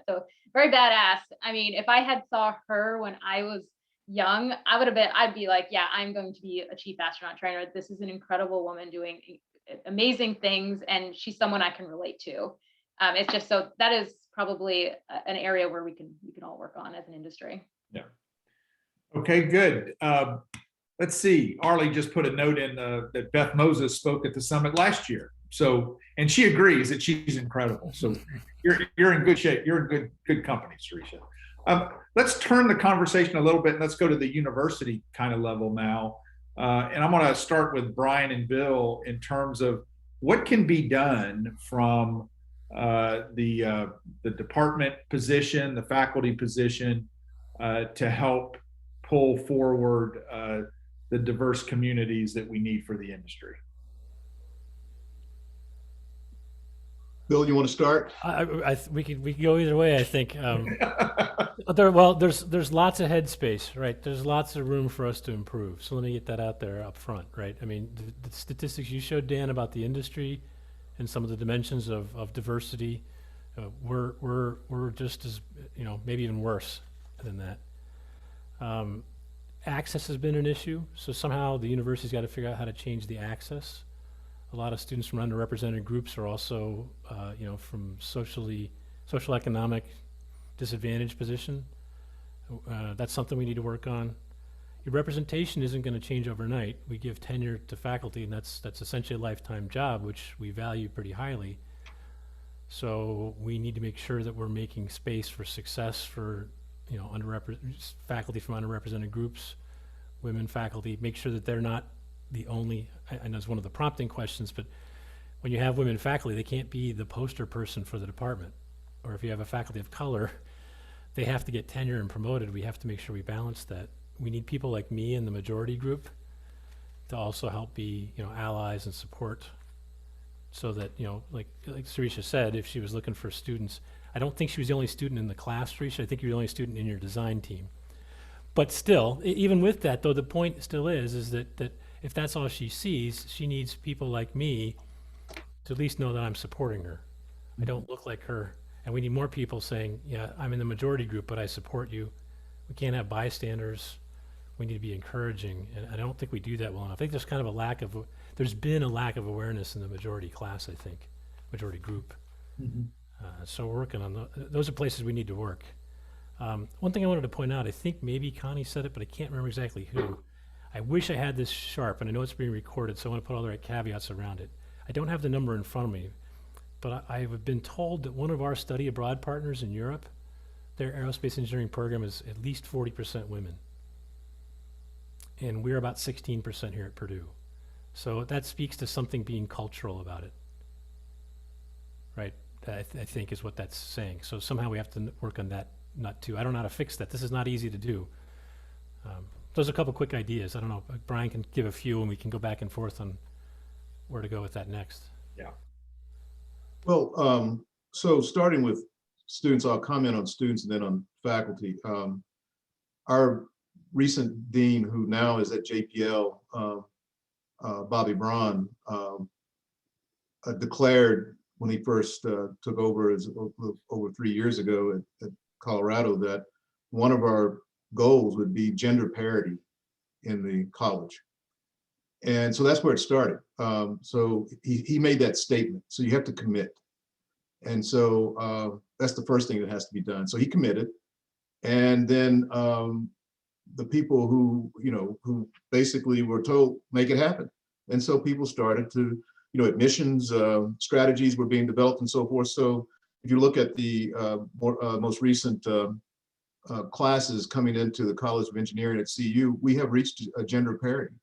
so very badass. I mean, if I had saw her when I was young, I'd be like, yeah, I'm going to be a chief astronaut trainer. This is an incredible woman doing amazing things, and she's someone I can relate to. It's just, so that is probably an area where we can all work on as an industry. Yeah. Okay, good. Let's see. Arlie just put a note in that Beth Moses spoke at the summit last year. So, and she agrees that she's incredible. So you're in good shape. You're in good company, Sarisha. Let's turn the conversation a little bit, and let's go to the university kind of level now. And I'm going to start with Brian and Bill in terms of what can be done from the department position, the faculty position, to help pull forward the diverse communities that we need for the industry. Bill, you want to start? We could go either way, I think. There's lots of headspace, right? There's lots of room for us to improve. So let me get that out there up front, right? I mean, the statistics you showed, Dan, about the industry and some of the dimensions of diversity, we're just as, you know, maybe even worse than that. Access has been an issue, so somehow the university's got to figure out how to change the access. A lot of students from underrepresented groups are also, you know, from social economic disadvantaged position. That's something we need to work on. Your representation isn't going to change overnight. We give tenure to faculty, and that's essentially a lifetime job, which we value pretty highly. So we need to make sure that we're making space for success for, you know, faculty from underrepresented groups, women faculty, make sure that they're not the only, I know it's one of the prompting questions, but when you have women faculty, they can't be the poster person for the department. Or if you have a faculty of color, they have to get tenure and promoted. We have to make sure we balance that. We need people like me in the majority group to also help be, you know, allies and support, so that, you know, like Sarisha said, if she was looking for students, I don't think she was the only student in the class, Sarisha. I think you're the only student in your design team. But still, even with that, though, the point still is that if that's all she sees, she needs people like me to at least know that I'm supporting her. I don't look like her. And we need more people saying, yeah, I'm in the majority group, but I support you. We can't have bystanders. We need to be encouraging. And I don't think we do that well enough. I think there's kind of there's been a lack of awareness in the majority class, I think, majority group. So we're working on those are places we need to work. One thing I wanted to point out, I think maybe Connie said it, but I can't remember exactly who. I wish I had this sharp, and I know it's being recorded, so I want to put all the right caveats around it. I don't have the number in front of me, but I've been told that one of our study abroad partners in Europe, their aerospace engineering program is at least 40% women. And we're about 16% here at Purdue. So that speaks to something being cultural about it, right? I think is what that's saying. So somehow we have to work on that nut too. I don't know how to fix that. This is not easy to do. Those are a couple quick ideas. I don't know, Brian can give a few and we can go back and forth on where to go with that next. Yeah. Well, so starting with students, I'll comment on students and then on faculty. Our recent dean, who now is at JPL, Bobby Braun, declared when he first took over over 3 years ago at Colorado that one of our goals would be gender parity in the college. And so that's where it started. So he made that statement. So you have to commit. And so that's the first thing that has to be done. So he committed. And then the people who basically were told, make it happen. And so people started to, admissions strategies were being developed and so forth. So if you look at the most recent classes coming into the College of Engineering at CU, we have reached a gender parity.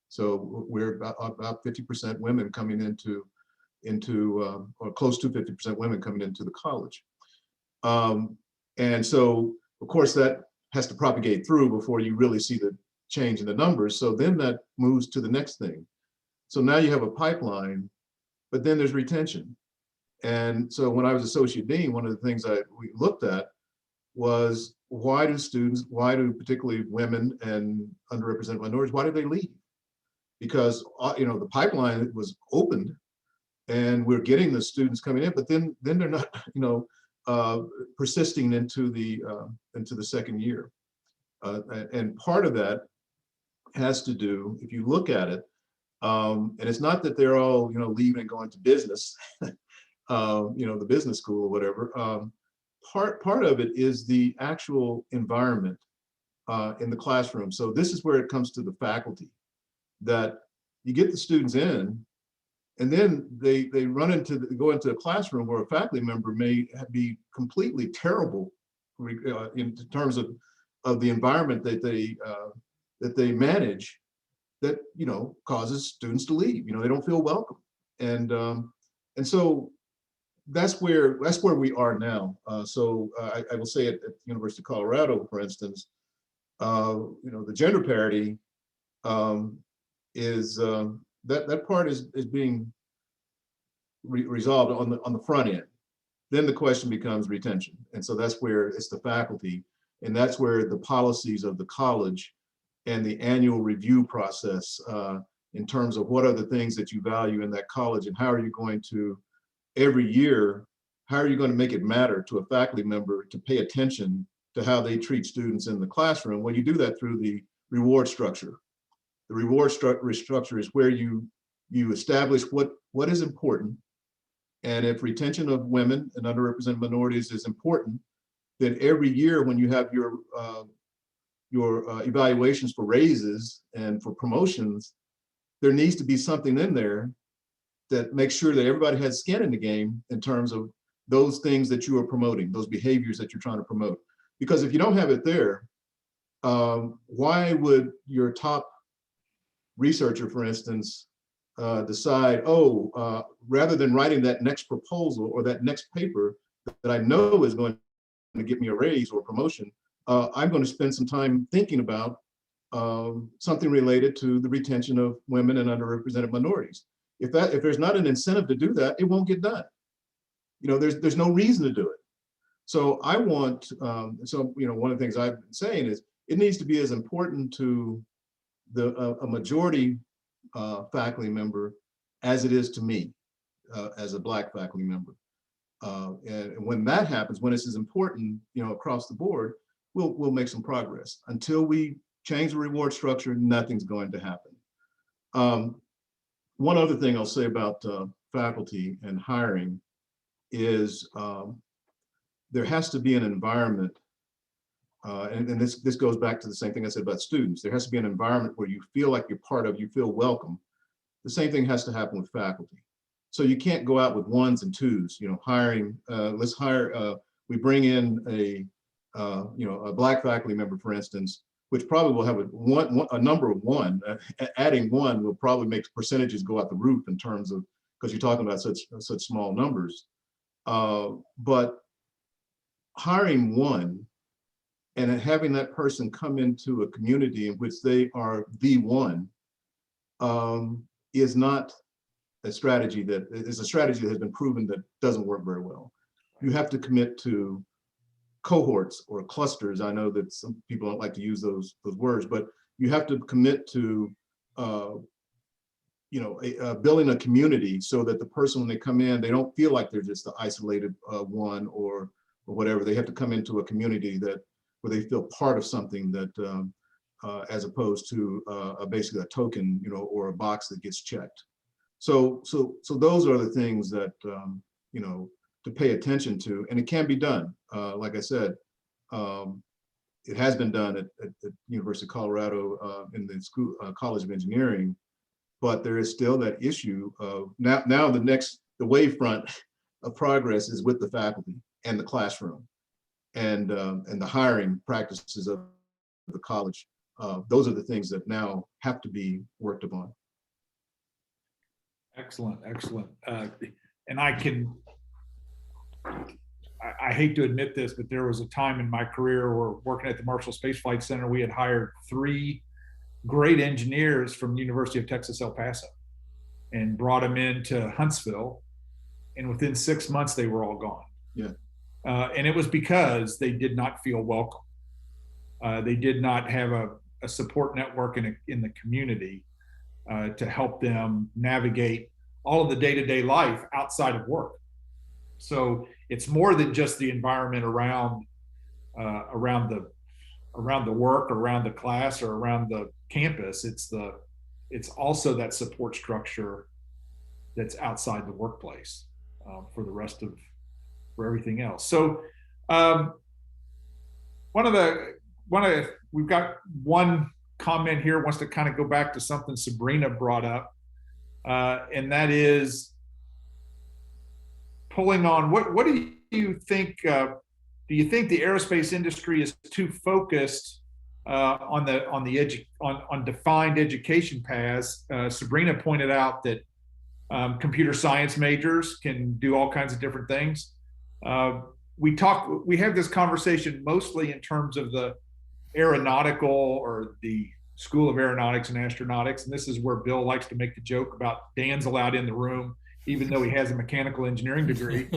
So we're about 50% women coming into or close to 50% women coming into the college. And so, of course, that has to propagate through before you really see the change in the numbers. So then that moves to the next thing. So now you have a pipeline, but then there's retention. And so when I was associate dean, one of the things we looked at was why do particularly women and underrepresented minorities, why do they leave? Because the pipeline was opened and we're getting the students coming in, but then they're not persisting into the second year. And part of that has to do, if you look at it, and it's not that they're all leaving and going to business, the business school or whatever. Part of it is the actual environment in the classroom. So this is where it comes to the faculty, that you get the students in, and then they go into a classroom where a faculty member may be completely terrible in terms of the environment that they manage, that causes students to leave. They don't feel welcome, and so that's where we are now. So I will say at University of Colorado, for instance, the gender parity is that part is being resolved on the front end. Then the question becomes retention, and so that's where it's the faculty, and that's where the policies of the college and the annual review process in terms of what are the things that you value in that college, and how are you going to every year, how are you going to make it matter to a faculty member to pay attention to how they treat students in the classroom? Well, you do that through the reward structure. The reward structure is where you establish what is important. And if retention of women and underrepresented minorities is important, then every year when you have your evaluations for raises and for promotions, there needs to be something in there that makes sure that everybody has skin in the game in terms of those things that you are promoting, those behaviors that you're trying to promote. Because if you don't have it there, why would your top researcher, for instance, decide, rather than writing that next proposal or that next paper that I know is going to get me a raise or promotion, I'm going to spend some time thinking about something related to the retention of women and underrepresented minorities. If there's not an incentive to do that, it won't get done. There's no reason to do it. So I want, one of the things I've been saying is it needs to be as important to a majority faculty member as it is to me as a Black faculty member. And when that happens, when it's as important, across the board, we'll make some progress. Until we change the reward structure, nothing's going to happen. One other thing I'll say about faculty and hiring is there has to be an environment, and this goes back to the same thing I said about students. There has to be an environment where you feel like you're part of, you feel welcome. The same thing has to happen with faculty. So you can't go out with ones and twos, hiring, let's hire, we bring in a Black faculty member, for instance, which probably will have a number of one. Adding one will probably make percentages go out the roof in terms of, because you're talking about such small numbers. But hiring one and having that person come into a community in which they are the one is not a strategy that has been proven that doesn't work very well. You have to commit to cohorts or clusters. I know that some people don't like to use those words, but you have to commit to building a community so that the person, when they come in, they don't feel like they're just the isolated one or whatever. They have to come into a community where they feel part of something that as opposed to basically a token, or a box that gets checked. So those are the things that to pay attention to, and it can be done. Like I said, it has been done at University of Colorado in the College of Engineering, but there is still that issue of now the wavefront of progress is with the faculty and the classroom and the hiring practices of the college. Those are the things that now have to be worked upon. Excellent. And I hate to admit this, but there was a time in my career where working at the Marshall Space Flight Center, we had hired 3 great engineers from the University of Texas, El Paso, and brought them into Huntsville. And within 6 months, they were all gone. Yeah. And it was because they did not feel welcome. They did not have a support network in the community to help them navigate all of the day-to-day life outside of work. So it's more than just the environment around the work, around the class, or around the campus. It's also that support structure that's outside the workplace for everything else. So we've got one comment here, wants to kind of go back to something Sabrina brought up, and that is pulling on what do you think? Do you think the aerospace industry is too focused on defined education paths? Sabrina pointed out that computer science majors can do all kinds of different things. We have this conversation mostly in terms of the aeronautical or the School of Aeronautics and Astronautics, and this is where Bill likes to make the joke about Dan's allowed in the room, even though he has a mechanical engineering degree.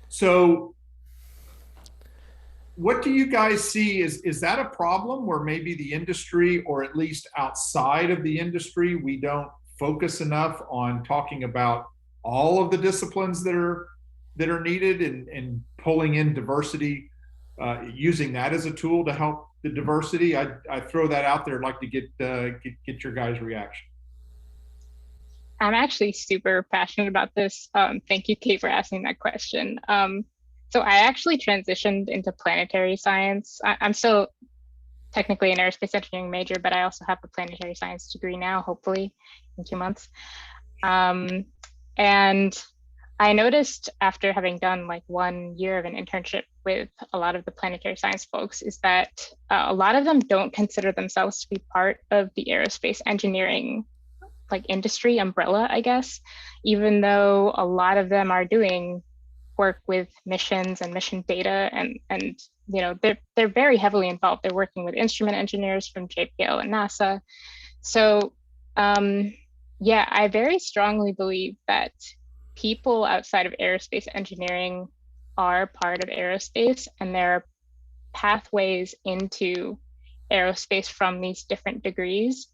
So what do you guys see? Is that a problem where maybe the industry, or at least outside of the industry, we don't focus enough on talking about all of the disciplines that are needed and pulling in diversity, using that as a tool to help the diversity? I throw that out there. I'd like to get your guys' reaction. I'm actually super passionate about this. Thank you, Kate, for asking that question. So I actually transitioned into planetary science. I'm still technically an aerospace engineering major, but I also have a planetary science degree now, hopefully in 2 months. And I noticed after having done like 1 year of an internship with a lot of the planetary science folks is that a lot of them don't consider themselves to be part of the aerospace engineering like industry umbrella, I guess, even though a lot of them are doing work with missions and mission data, and you know, they're very heavily involved. They're working with instrument engineers from JPL and NASA. So yeah, I very strongly believe that people outside of aerospace engineering are part of aerospace, and there are pathways into aerospace from these different degrees.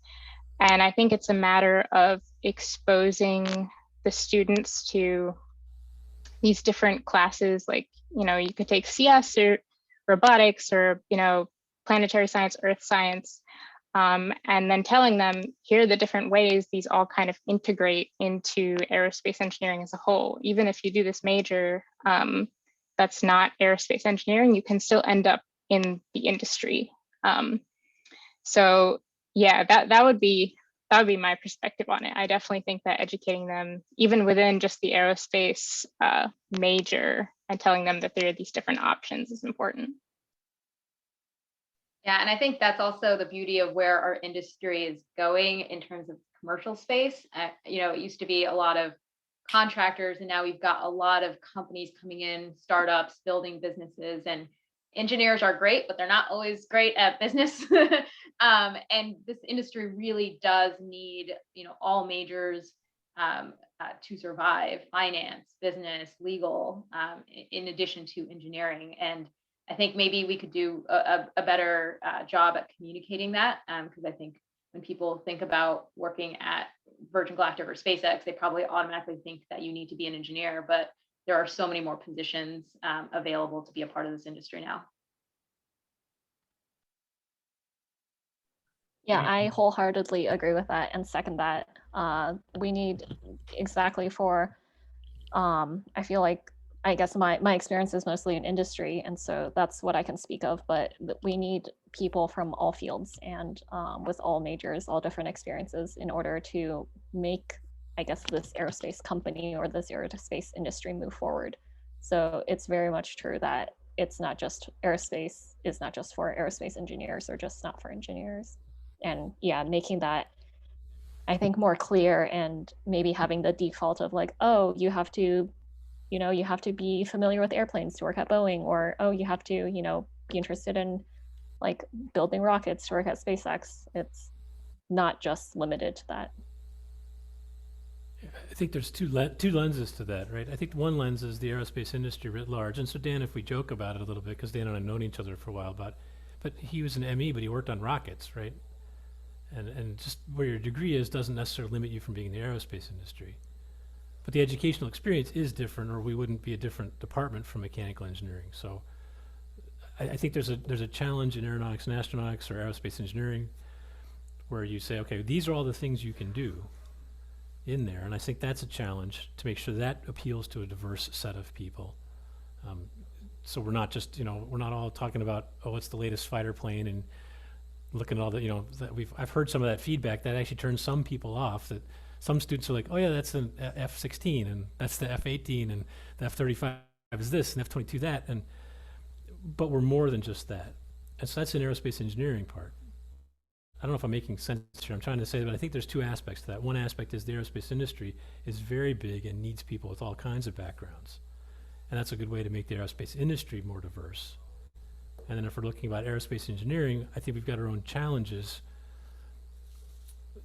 And I think it's a matter of exposing the students to these different classes, like, you know, you could take CS or robotics or, you know, planetary science, earth science, and then telling them, here are the different ways these all kind of integrate into aerospace engineering as a whole. Even if you do this major that's not aerospace engineering, you can still end up in the industry. So yeah, that would be my perspective on it. I definitely think that educating them, even within just the aerospace major, and telling them that there are these different options is important. Yeah, and I think that's also the beauty of where our industry is going in terms of commercial space. You know, it used to be a lot of contractors, and now we've got a lot of companies coming in, startups, building businesses, and engineers are great, but they're not always great at business. And this industry really does need, you know, all majors to survive: finance, business, legal, in addition to engineering. And I think maybe we could do a better job at communicating that, because I think when people think about working at Virgin Galactic or SpaceX, they probably automatically think that you need to be an engineer, but there are so many more positions available to be a part of this industry now. Yeah, I wholeheartedly agree with that and second that. We need exactly for, I feel like, I guess my experience is mostly in industry, and so that's what I can speak of, but we need people from all fields and with all majors, all different experiences in order to make, I guess, this aerospace company or this aerospace industry move forward. So it's very much true that it's not just aerospace is not just for aerospace engineers or just not for engineers. And yeah, making that, I think, more clear, and maybe having the default of like, oh, you have to, you know, you have to be familiar with airplanes to work at Boeing, or oh, you have to, you know, be interested in like building rockets to work at SpaceX. It's not just limited to that. I think there's two lenses to that, right? I think one lens is the aerospace industry writ large. And so Dan, if we joke about it a little bit, because Dan and I have known each other for a while, but he was an ME, but he worked on rockets, right? And just where your degree is doesn't necessarily limit you from being in the aerospace industry. But the educational experience is different, or we wouldn't be a different department from mechanical engineering. So I think there's a challenge in aeronautics and astronautics or aerospace engineering where you say, okay, these are all the things you can do in there. And I think that's a challenge to make sure that appeals to a diverse set of people. So we're not just, you know, we're not all talking about, oh, what's the latest fighter plane, and looking at all the, you know, that I've heard some of that feedback that actually turns some people off, that some students are like, oh yeah, that's an F-16 and that's the F-18 and the F-35 is this and F-22 that, but we're more than just that. And so that's an aerospace engineering part. I don't know if I'm making sense here. I'm trying to say that I think there's two aspects to that. One aspect is the aerospace industry is very big and needs people with all kinds of backgrounds. And that's a good way to make the aerospace industry more diverse. And then if we're looking about aerospace engineering, I think we've got our own challenges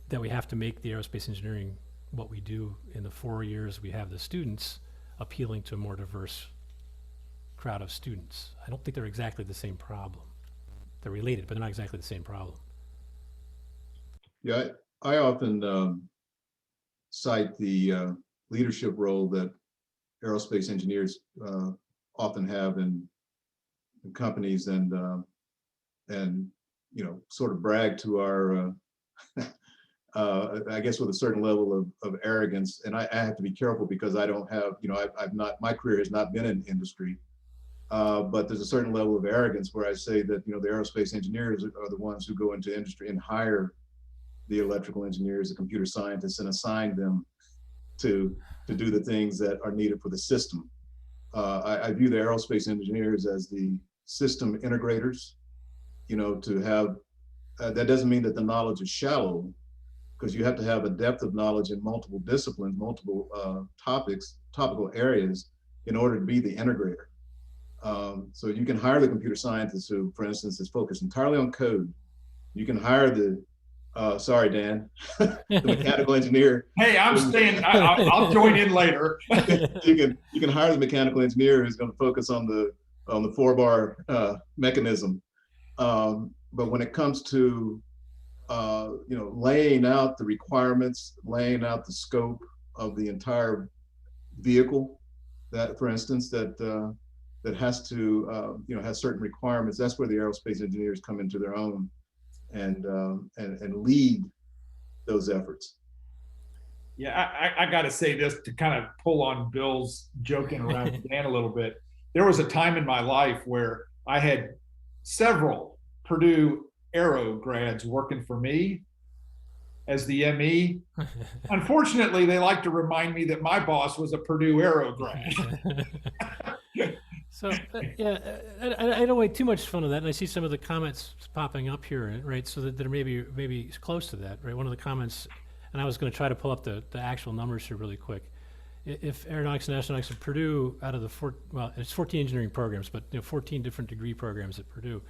that we have to make the aerospace engineering, what we do in the 4 years we have the students, appealing to a more diverse crowd of students. I don't think they're exactly the same problem. They're related, but they're not exactly the same problem. Yeah, I often cite the leadership role that aerospace engineers often have in companies, and you know, sort of brag to our I guess with a certain level of arrogance. And I have to be careful because I don't have, you know, I've not, my career has not been in industry, but there's a certain level of arrogance where I say that, you know, the aerospace engineers are the ones who go into industry and hire the electrical engineers, the computer scientists, and assign them to do the things that are needed for the system. I view the aerospace engineers as the system integrators, you know, to have, that doesn't mean that the knowledge is shallow, because you have to have a depth of knowledge in multiple disciplines, multiple topical areas in order to be the integrator. So you can hire the computer scientist who, for instance, is focused entirely on code. You can hire the, sorry, Dan, the mechanical engineer. Hey, I'm staying, I'll join in later. You can hire the mechanical engineer who's going to focus on the 4-bar mechanism. But when it comes to you know, laying out the requirements, laying out the scope of the entire vehicle, that, for instance, that has to you know, has certain requirements, that's where the aerospace engineers come into their own and lead those efforts. Yeah, I got to say this to kind of pull on Bill's joking around with Dan a little bit. There was a time in my life where I had several Purdue Aero grads working for me as the ME. Unfortunately, they like to remind me that my boss was a Purdue Aero grad. So yeah, I don't make too much fun of that, and I see some of the comments popping up here, right? So that they're maybe close to that, right? One of the comments, and I was going to try to pull up the actual numbers here really quick. If Aeronautics and Astronautics at Purdue, out of the it's 14 engineering programs, but 14 different degree programs at Purdue,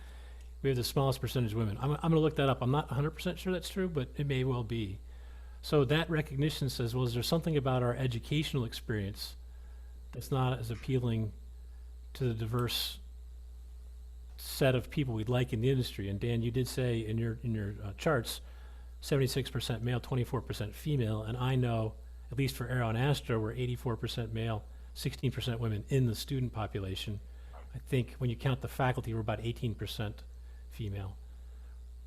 we have the smallest percentage of women. I'm going to look that up. I'm not 100% sure that's true, but it may well be. So that recognition says, well, is there something about our educational experience that's not as appealing to the diverse set of people we'd like in the industry? And Dan, you did say in your charts, 76% male, 24% female, and I know, at least for Aero and Astro, we're 84% male, 16% women in the student population. I think when you count the faculty, we're about 18% female.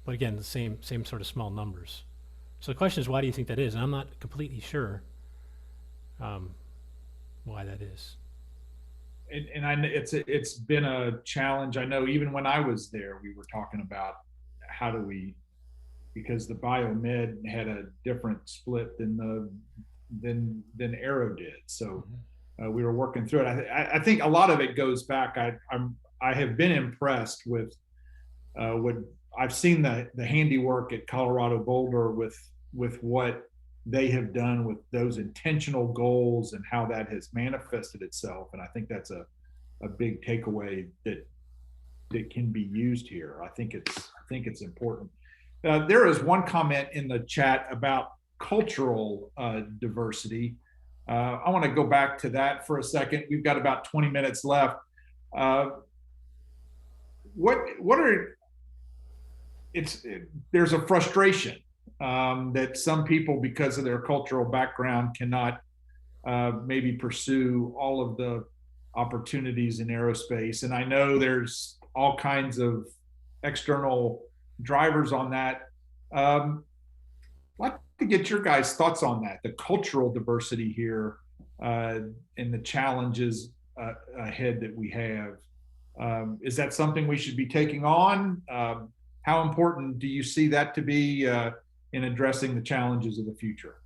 But again, the same sort of small numbers. So the question is, why do you think that is? And I'm not completely sure why that is. And I know it's been a challenge. I know even when I was there, we were talking about how do we, because the biomed had a different split than Aero did. So we were working through it. I think a lot of it goes back. I have been impressed with what I've seen, the handiwork at Colorado Boulder with what they have done with those intentional goals and how that has manifested itself. And I think that's a big takeaway that can be used here. I think it's important. There is one comment in the chat about cultural diversity. I want to go back to that for a second. We've got about 20 minutes left. There's a frustration that some people, because of their cultural background, cannot maybe pursue all of the opportunities in aerospace. And I know there's all kinds of external drivers on that. I'd like to get your guys' thoughts on that, the cultural diversity here and the challenges ahead that we have. Is that something we should be taking on? How important do you see that to be in addressing the challenges of the future?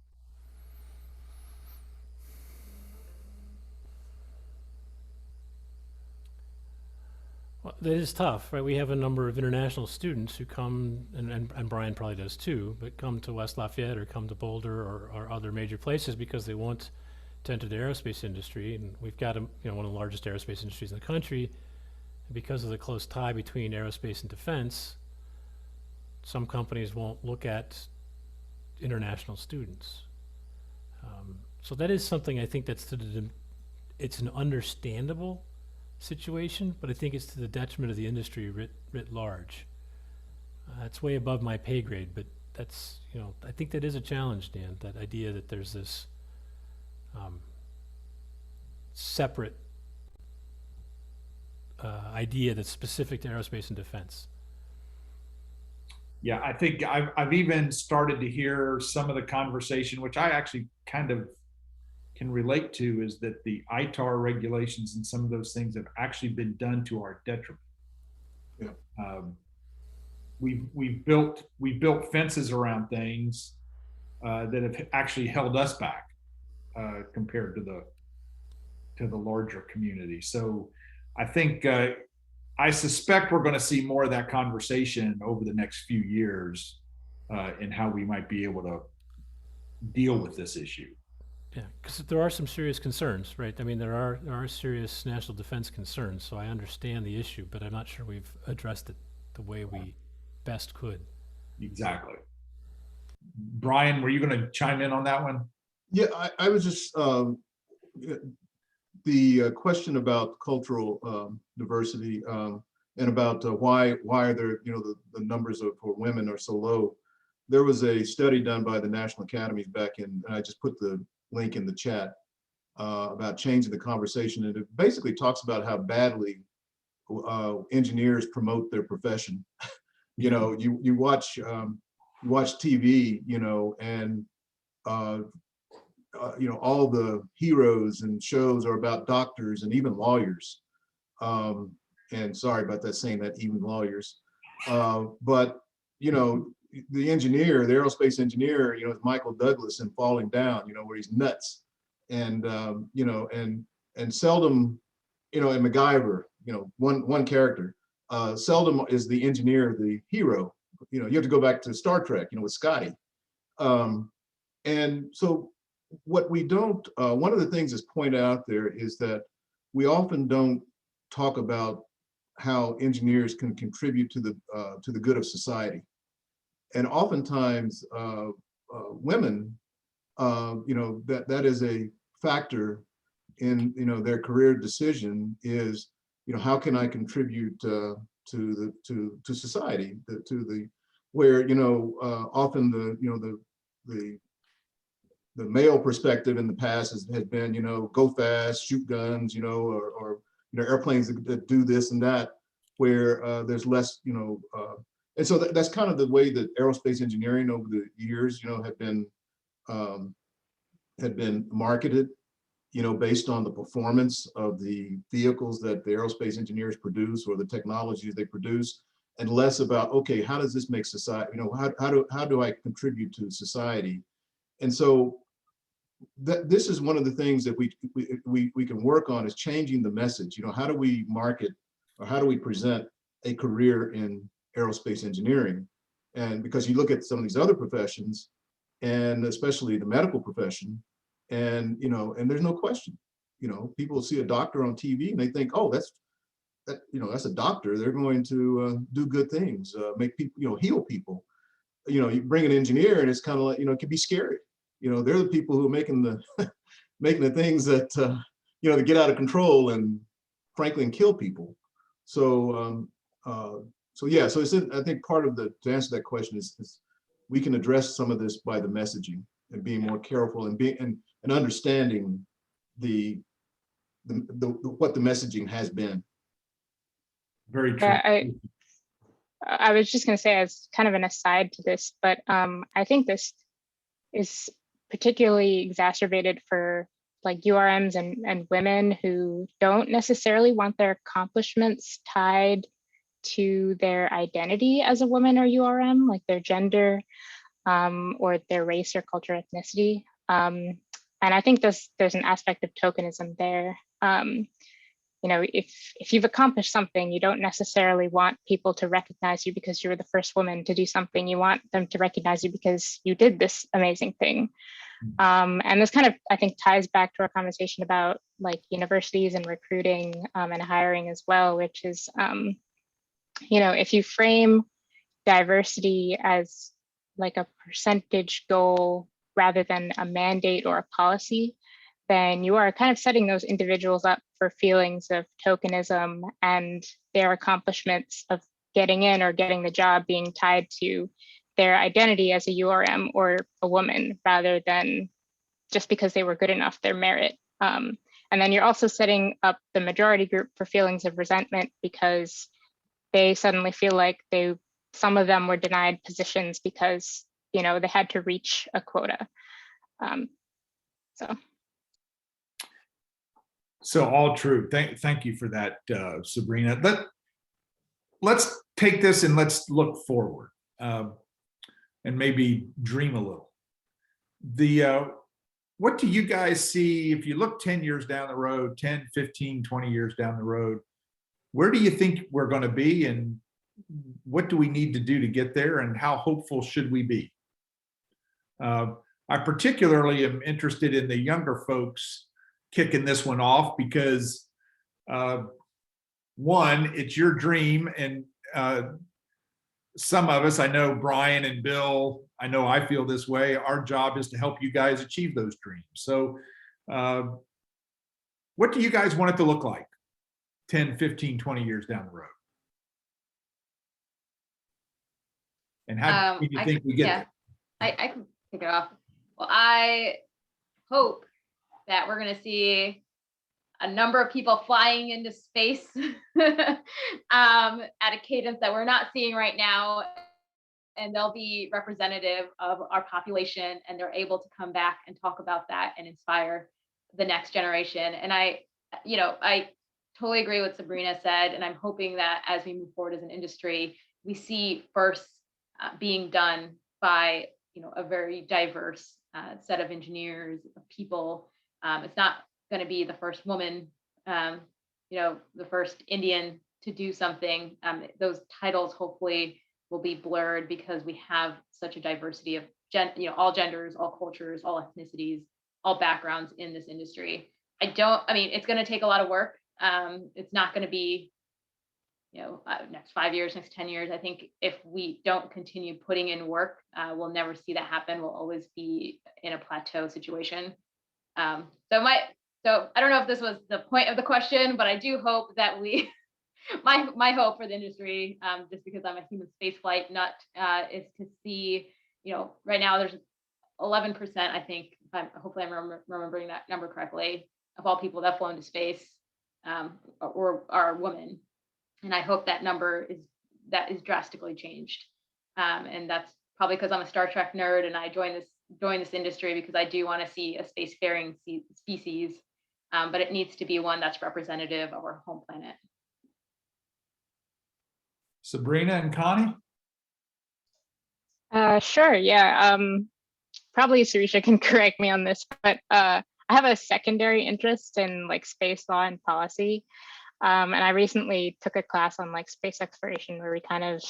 Well, that is tough, right? We have a number of international students who come, and Brian probably does too, but come to West Lafayette or come to Boulder or other major places because they want to enter the aerospace industry. And we've got one of the largest aerospace industries in the country. And because of the close tie between aerospace and defense, some companies won't look at international students. So that is something I think that's it's an understandable situation, but I think it's to the detriment of the industry writ large. It's way above my pay grade, but that's, I think that is a challenge, Dan, that idea that there's this separate idea that's specific to aerospace and defense. Yeah, I think I've even started to hear some of the conversation, which I actually kind of can relate to, is that the ITAR regulations and some of those things have actually been done to our detriment. Yeah. We've built fences around things that have actually held us back compared to the larger community. So I think I suspect we're going to see more of that conversation over the next few years in how we might be able to deal with this issue. Yeah, because there are some serious concerns, right? I mean, there are serious national defense concerns, so I understand the issue, but I'm not sure we've addressed it the way we best could. Exactly. Brian, were you going to chime in on that one? Yeah, I was just, the question about cultural diversity and about why are there, the numbers for women are so low. There was a study done by the National Academies back in, and I just put the link in the chat, about changing the conversation. And it basically talks about how badly engineers promote their profession. You watch TV, and all the heroes and shows are about doctors and even lawyers. And sorry about that, saying that, even lawyers. But the engineer, the aerospace engineer, is Michael Douglas in Falling Down, where he's nuts, and and seldom, in MacGyver, one character, seldom is the engineer the hero. You have to go back to Star Trek, with Scotty. And so what we don't, one of the things that's pointed out there is that we often don't talk about how engineers can contribute to the good of society. And oftentimes women, that is a factor in their career decision, is how can I contribute to society, where often the male perspective in the past has been go fast, shoot guns, or airplanes that do this and that, where there's less and so that's kind of the way that aerospace engineering over the years had been marketed, based on the performance of the vehicles that the aerospace engineers produce or the technologies they produce, and less about, okay, how does this make society, how do I contribute to society? And so this is one of the things that we can work on, is changing the message. How do we market, or how do we present a career in aerospace engineering? And because you look at some of these other professions, and especially the medical profession, and there's no question, people see a doctor on TV and they think, oh, that's a doctor, they're going to do good things, make people, heal people. You bring an engineer and it's kind of like, it can be scary. They're the people who are making the making the things that that get out of control and frankly kill people. So yeah, so I think part of to answer that question is we can address some of this by the messaging and being more careful and understanding what the messaging has been. Very true. Yeah, I was just going to say, as kind of an aside to this, but I think this is particularly exacerbated for like URMs and women who don't necessarily want their accomplishments tied to their identity as a woman or URM, like their gender or their race or culture, ethnicity. And I think there's an aspect of tokenism there. If you've accomplished something, you don't necessarily want people to recognize you because you were the first woman to do something. You want them to recognize you because you did this amazing thing. And this kind of, I think, ties back to our conversation about like universities and recruiting and hiring as well, which is, if you frame diversity as like a percentage goal rather than a mandate or a policy, then you are kind of setting those individuals up for feelings of tokenism and their accomplishments of getting in or getting the job being tied to their identity as a URM or a woman, rather than just because they were good enough, their merit. And then you're also setting up the majority group for feelings of resentment because they suddenly feel like some of them were denied positions because they had to reach a quota. So all true. Thank you for that, Sabrina. Let's take this and let's look forward and maybe dream a little. what do you guys see if you look 10 years down the road, 10, 15, 20 years down the road? Where do you think we're going to be, and what do we need to do to get there, and how hopeful should we be? I particularly am interested in the younger folks kicking this one off because one, it's your dream, and some of us, I know Brian and Bill, I know I feel this way. Our job is to help you guys achieve those dreams. So what do you guys want it to look like 10, 15, 20 years down the road? And how do you think we get there? I can kick it off. Well, I hope that we're going to see a number of people flying into space at a cadence that we're not seeing right now, and they'll be representative of our population, and they're able to come back and talk about that and inspire the next generation. And I totally agree with Sabrina said, and I'm hoping that as we move forward as an industry, we see first being done by a very diverse set of engineers, people. It's not going to be the first woman, the first Indian to do something. Those titles hopefully will be blurred because we have such a diversity of all genders, all cultures, all ethnicities, all backgrounds in this industry. It's going to take a lot of work. It's not going to be next 5 years, next 10 years. I think if we don't continue putting in work, we'll never see that happen. We'll always be in a plateau situation. So I don't know if this was the point of the question, but I do hope that we, my hope for the industry, just because I'm a human spaceflight nut, is to see, right now there's 11%, I think, hopefully I'm remembering that number correctly, of all people that flew into space or are women. And I hope that number is drastically changed. And that's probably because I'm a Star Trek nerd, and I joined this industry because I do want to see a spacefaring species, but it needs to be one that's representative of our home planet. Sabrina and Connie? Sure, yeah. Probably Sarisha can correct me on this, but I have a secondary interest in space law and policy. And I recently took a class on space exploration where we kind of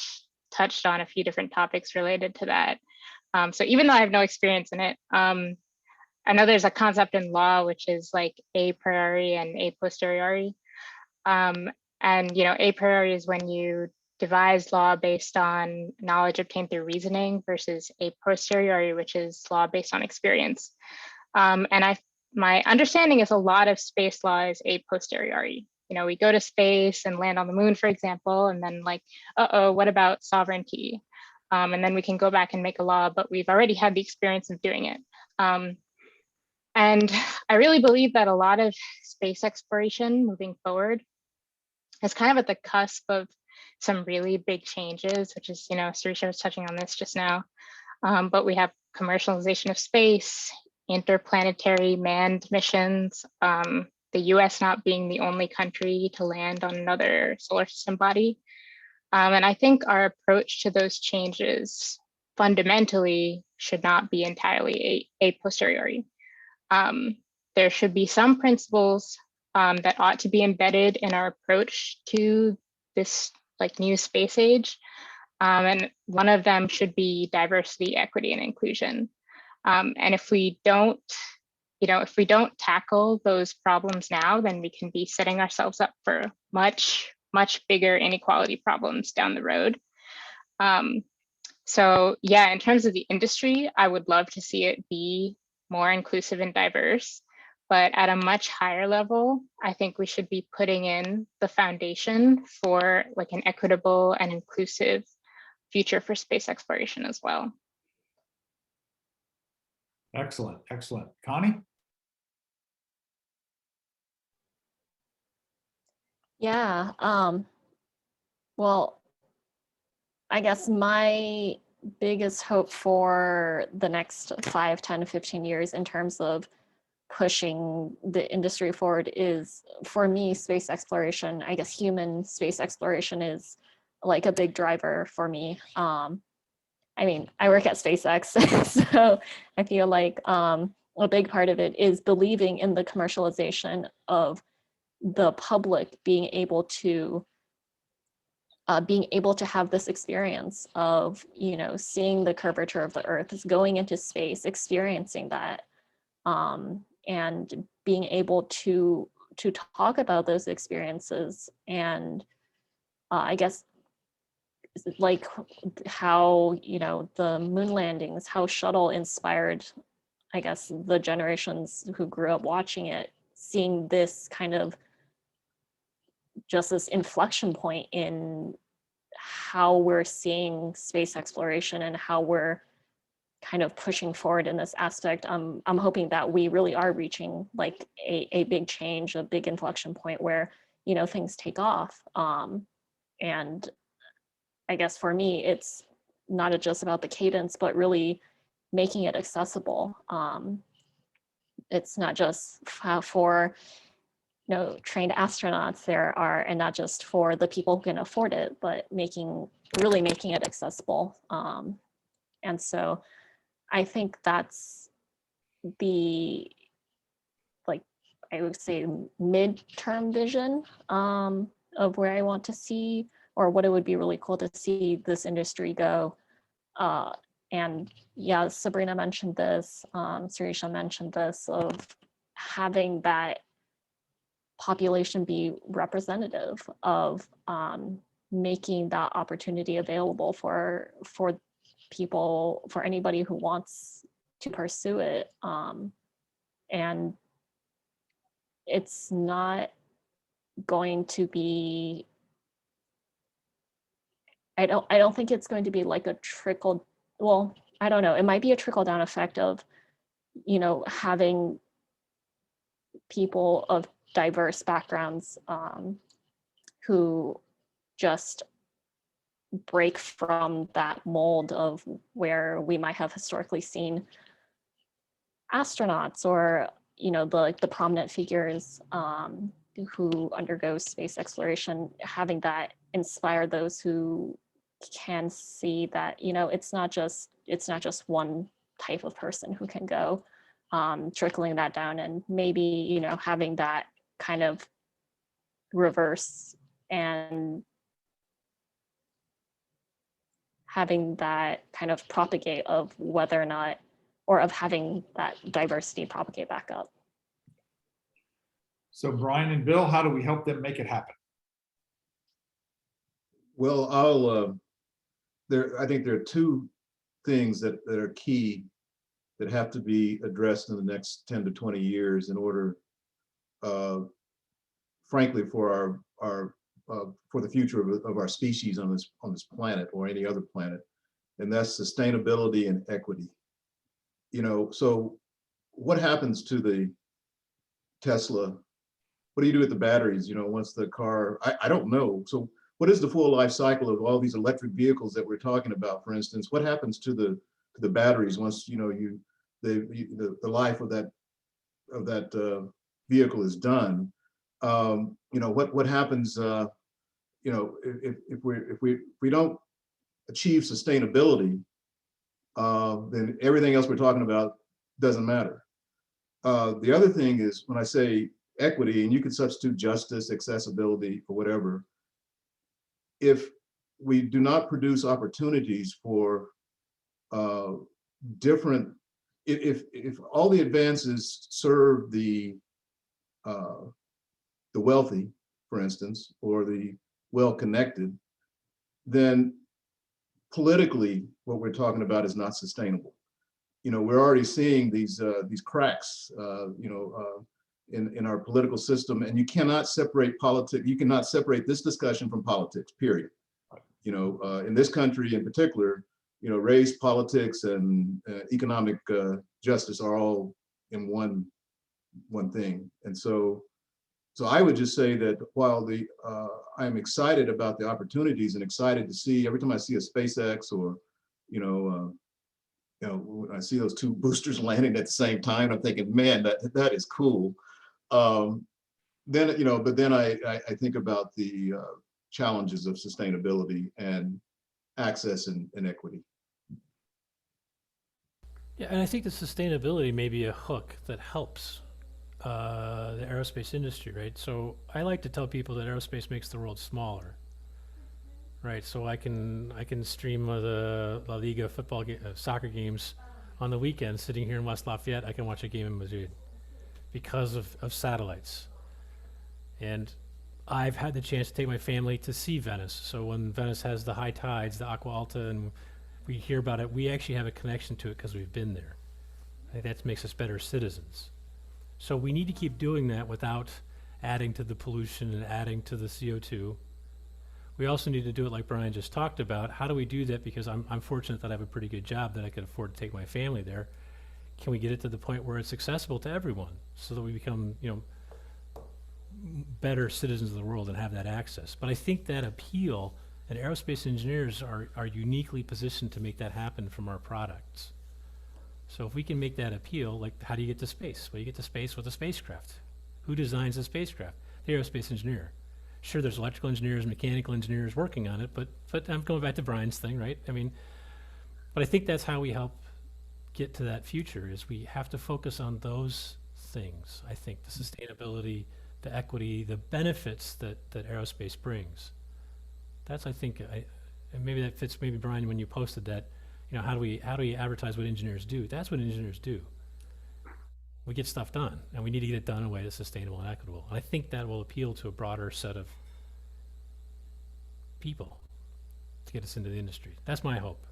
touched on a few different topics related to that. So even though I have no experience in it, I know there's a concept in law, which is a priori and a posteriori. And a priori is when you devise law based on knowledge obtained through reasoning, versus a posteriori, which is law based on experience. And my understanding is a lot of space law is a posteriori. We go to space and land on the moon, for example, and then what about sovereignty? And then we can go back and make a law, but we've already had the experience of doing it. And I really believe that a lot of space exploration moving forward is kind of at the cusp of some really big changes, which is, Sarisha was touching on this just now, but we have commercialization of space, interplanetary manned missions, the US not being the only country to land on another solar system body. And I think our approach to those changes fundamentally should not be entirely a posteriori. There should be some principles that ought to be embedded in our approach to this new space age. And one of them should be diversity, equity, and inclusion. And if we don't tackle those problems now, then we can be setting ourselves up for much, much bigger inequality problems down the road. So yeah, in terms of the industry, I would love to see it be more inclusive and diverse, but at a much higher level, I think we should be putting in the foundation for an equitable and inclusive future for space exploration as well. Excellent, excellent. Connie? Yeah, well, I guess my biggest hope for the next 5, 10, 15 years in terms of pushing the industry forward is, for me, space exploration. I guess human space exploration is a big driver for me. I work at SpaceX, so I feel a big part of it is believing in the commercialization of the public being able to have this experience of, you know, seeing the curvature of the Earth, is going into space, experiencing that, and being able to talk about those experiences. And I guess like how, you know, the moon landings, how shuttle inspired, I guess, the generations who grew up watching it, seeing this kind of just this inflection point in how we're seeing space exploration and how we're kind of pushing forward in this aspect. I'm hoping that we really are reaching like a big change, a big inflection point where, you know, things take off. And I guess for me, it's not just about the cadence, but really making it accessible. It's not just for, you know, trained astronauts there are, and not just for the people who can afford it, but really making it accessible. And so I think that's the, like, I would say midterm vision of where I want to see, or what it would be really cool to see this industry go. And yeah, Sabrina mentioned this, Sarisha mentioned this, of having that population be representative of making that opportunity available for people, for anybody who wants to pursue it. And it's not going to be, I don't think it's going to be like a trickle, well, I don't know, it might be a trickle down effect of, you know, having people of diverse backgrounds who just break from that mold of where we might have historically seen astronauts, or, you know, the prominent figures who undergo space exploration, having that inspire those who can see that, you know, it's not just one type of person who can go, trickling that down, and maybe, you know, having that kind of reverse, and having that kind of propagate of whether or not, or of having that diversity propagate back up. So Brian and Bill, how do we help them make it happen? Well, I think there are two things that are key that have to be addressed in the next 10 to 20 years in order, frankly, for for the future of our species on this planet, or any other planet, and that's sustainability and equity. You know, so what happens to the Tesla? What do you do with the batteries, you know, once the car, I don't know. So what is the full life cycle of all these electric vehicles that we're talking about, for instance? What happens to the batteries once, you know, the life of that vehicle is done? You know, what happens, you know, if we don't achieve sustainability, then everything else we're talking about doesn't matter. The other thing is, when I say equity, and you can substitute justice, accessibility, or whatever, if we do not produce opportunities for different, if all the advances serve the wealthy, for instance, or the well-connected, then politically what we're talking about is not sustainable. You know, we're already seeing these cracks, you know, in our political system, and you cannot separate politics. You cannot separate this discussion from politics, period. You know, in this country in particular, you know, race, politics, and economic justice are all in one thing. And so I would just say that while I'm excited about the opportunities, and excited to see every time I see a SpaceX, or, you know, when I see those two boosters landing at the same time, I'm thinking, man, that is cool. Then, you know, but then I think about the challenges of sustainability and access and equity. Yeah, and I think the sustainability may be a hook that helps the aerospace industry, right? So I like to tell people that aerospace makes the world smaller, right? So I can stream the La Liga soccer games on the weekend, sitting here in West Lafayette. I can watch a game in Madrid because of satellites. And I've had the chance to take my family to see Venice. So when Venice has the high tides, the Aqua Alta, and we hear about it, we actually have a connection to it because we've been there. I think that makes us better citizens. So we need to keep doing that without adding to the pollution and adding to the CO2. We also need to do it like Brian just talked about. How do we do that? Because I'm fortunate that I have a pretty good job that I can afford to take my family there. Can we get it to the point where it's accessible to everyone so that we become, better citizens of the world and have that access? But I think that appeal, and aerospace engineers are uniquely positioned to make that happen from our products. So if we can make that appeal, like how do you get to space? Well, you get to space with a spacecraft. Who designs a spacecraft? The aerospace engineer. Sure, there's electrical engineers, mechanical engineers working on it, but I'm going back to Brian's thing, right? I mean, but I think that's how we help get to that future, is we have to focus on those things. I think the sustainability, the equity, the benefits that aerospace brings. That's, I think, and maybe that fits, maybe Brian, when you posted that, how do we advertise what engineers do? That's what engineers do. We get stuff done, and we need to get it done in a way that's sustainable and equitable. And I think that will appeal to a broader set of people to get us into the industry. That's my hope.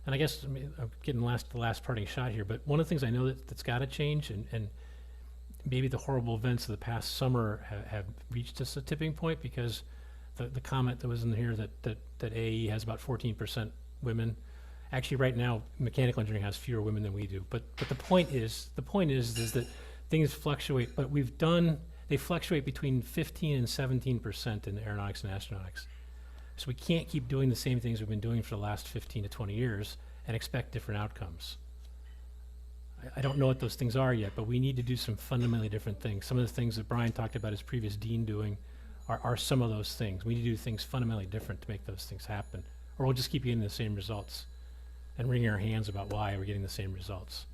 And I guess, I'm getting the last parting shot here, but one of the things I know that's got to change, and maybe the horrible events of the past summer have reached us a tipping point, because the comment that was in here that AE has about 14% women. Actually, right now, mechanical engineering has fewer women than we do. But the point is that things fluctuate. But they fluctuate between 15 and 17% in aeronautics and astronautics. So we can't keep doing the same things we've been doing for the last 15 to 20 years and expect different outcomes. I don't know what those things are yet, but we need to do some fundamentally different things. Some of the things that Brian talked about his previous dean doing are some of those things. We need to do things fundamentally different to make those things happen, or we'll just keep getting the same results and wringing our hands about why we're getting the same results.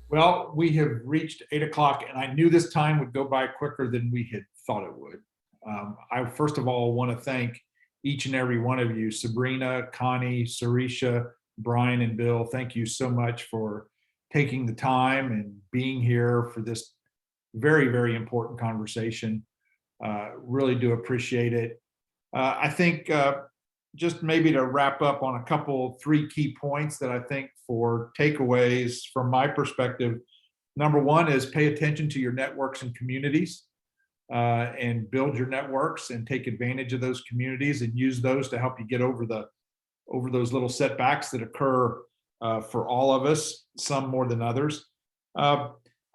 Well, we have reached 8 o'clock, and I knew this time would go by quicker than we had thought it would. I first of all want to thank each and every one of you, Sabrina, Connie, Sarisha, Brian, and Bill. Thank you so much for taking the time and being here for this very, very important conversation. Really do appreciate it. I think just maybe to wrap up on three key points that I think for takeaways from my perspective. Number one is pay attention to your networks and communities, and build your networks and take advantage of those communities and use those to help you get over those little setbacks that occur for all of us, some more than others.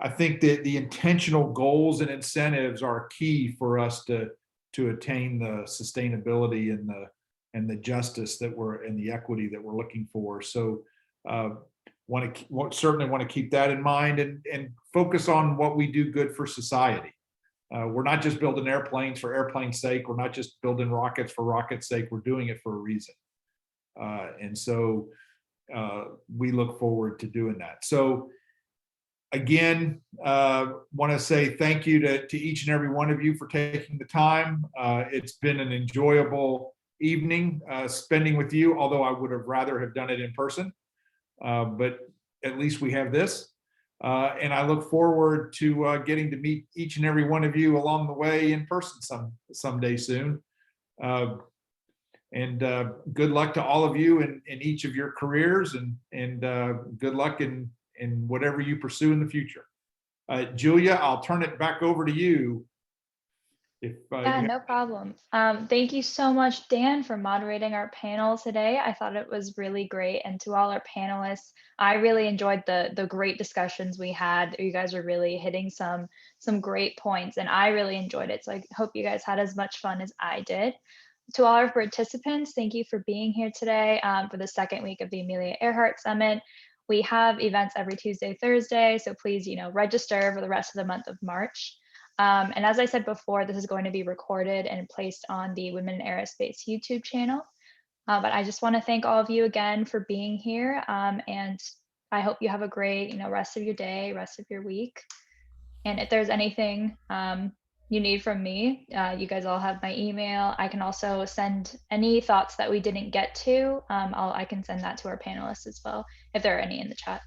I think that the intentional goals and incentives are key for us to attain the sustainability and the justice and the equity that we're looking for. So certainly want to keep that in mind and focus on what we do good for society. We're not just building airplanes for airplane's sake. We're not just building rockets for rocket's sake. We're doing it for a reason. And so we look forward to doing that. So again, want to say thank you to each and every one of you for taking the time. It's been an enjoyable evening spending with you, although I would have rather have done it in person. But at least we have this. And I look forward to getting to meet each and every one of you along the way in person someday soon. And good luck to all of you in each of your careers, and good luck in whatever you pursue in the future. Julia, I'll turn it back over to you. Yeah, no problem. Thank you so much, Dan, for moderating our panel today. I thought it was really great. And to all our panelists, I really enjoyed the great discussions we had. You guys are really hitting some great points, and I really enjoyed it. So I hope you guys had as much fun as I did. To all our participants, thank you for being here today for the second week of the Amelia Earhart Summit. We have events every Tuesday, Thursday, so please, register for the rest of the month of March. And as I said before, this is going to be recorded and placed on the Women in Aerospace YouTube channel. But I just want to thank all of you again for being here. And I hope you have a great, rest of your day, rest of your week. And if there's anything you need from me, you guys all have my email. I can also send any thoughts that we didn't get to. I can send that to our panelists as well, if there are any in the chat.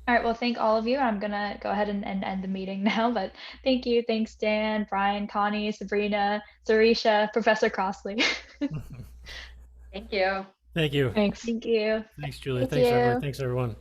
All right, well, thank all of you. I'm gonna go ahead and end the meeting now, but thank you. Thanks, Dan, Brian, Connie, Sabrina, Zarisha, Professor Crossley. Thank you. Thank you. Thanks. Thank you. Thanks, Julia. Thank Thanks, everyone. you. Thanks, everyone.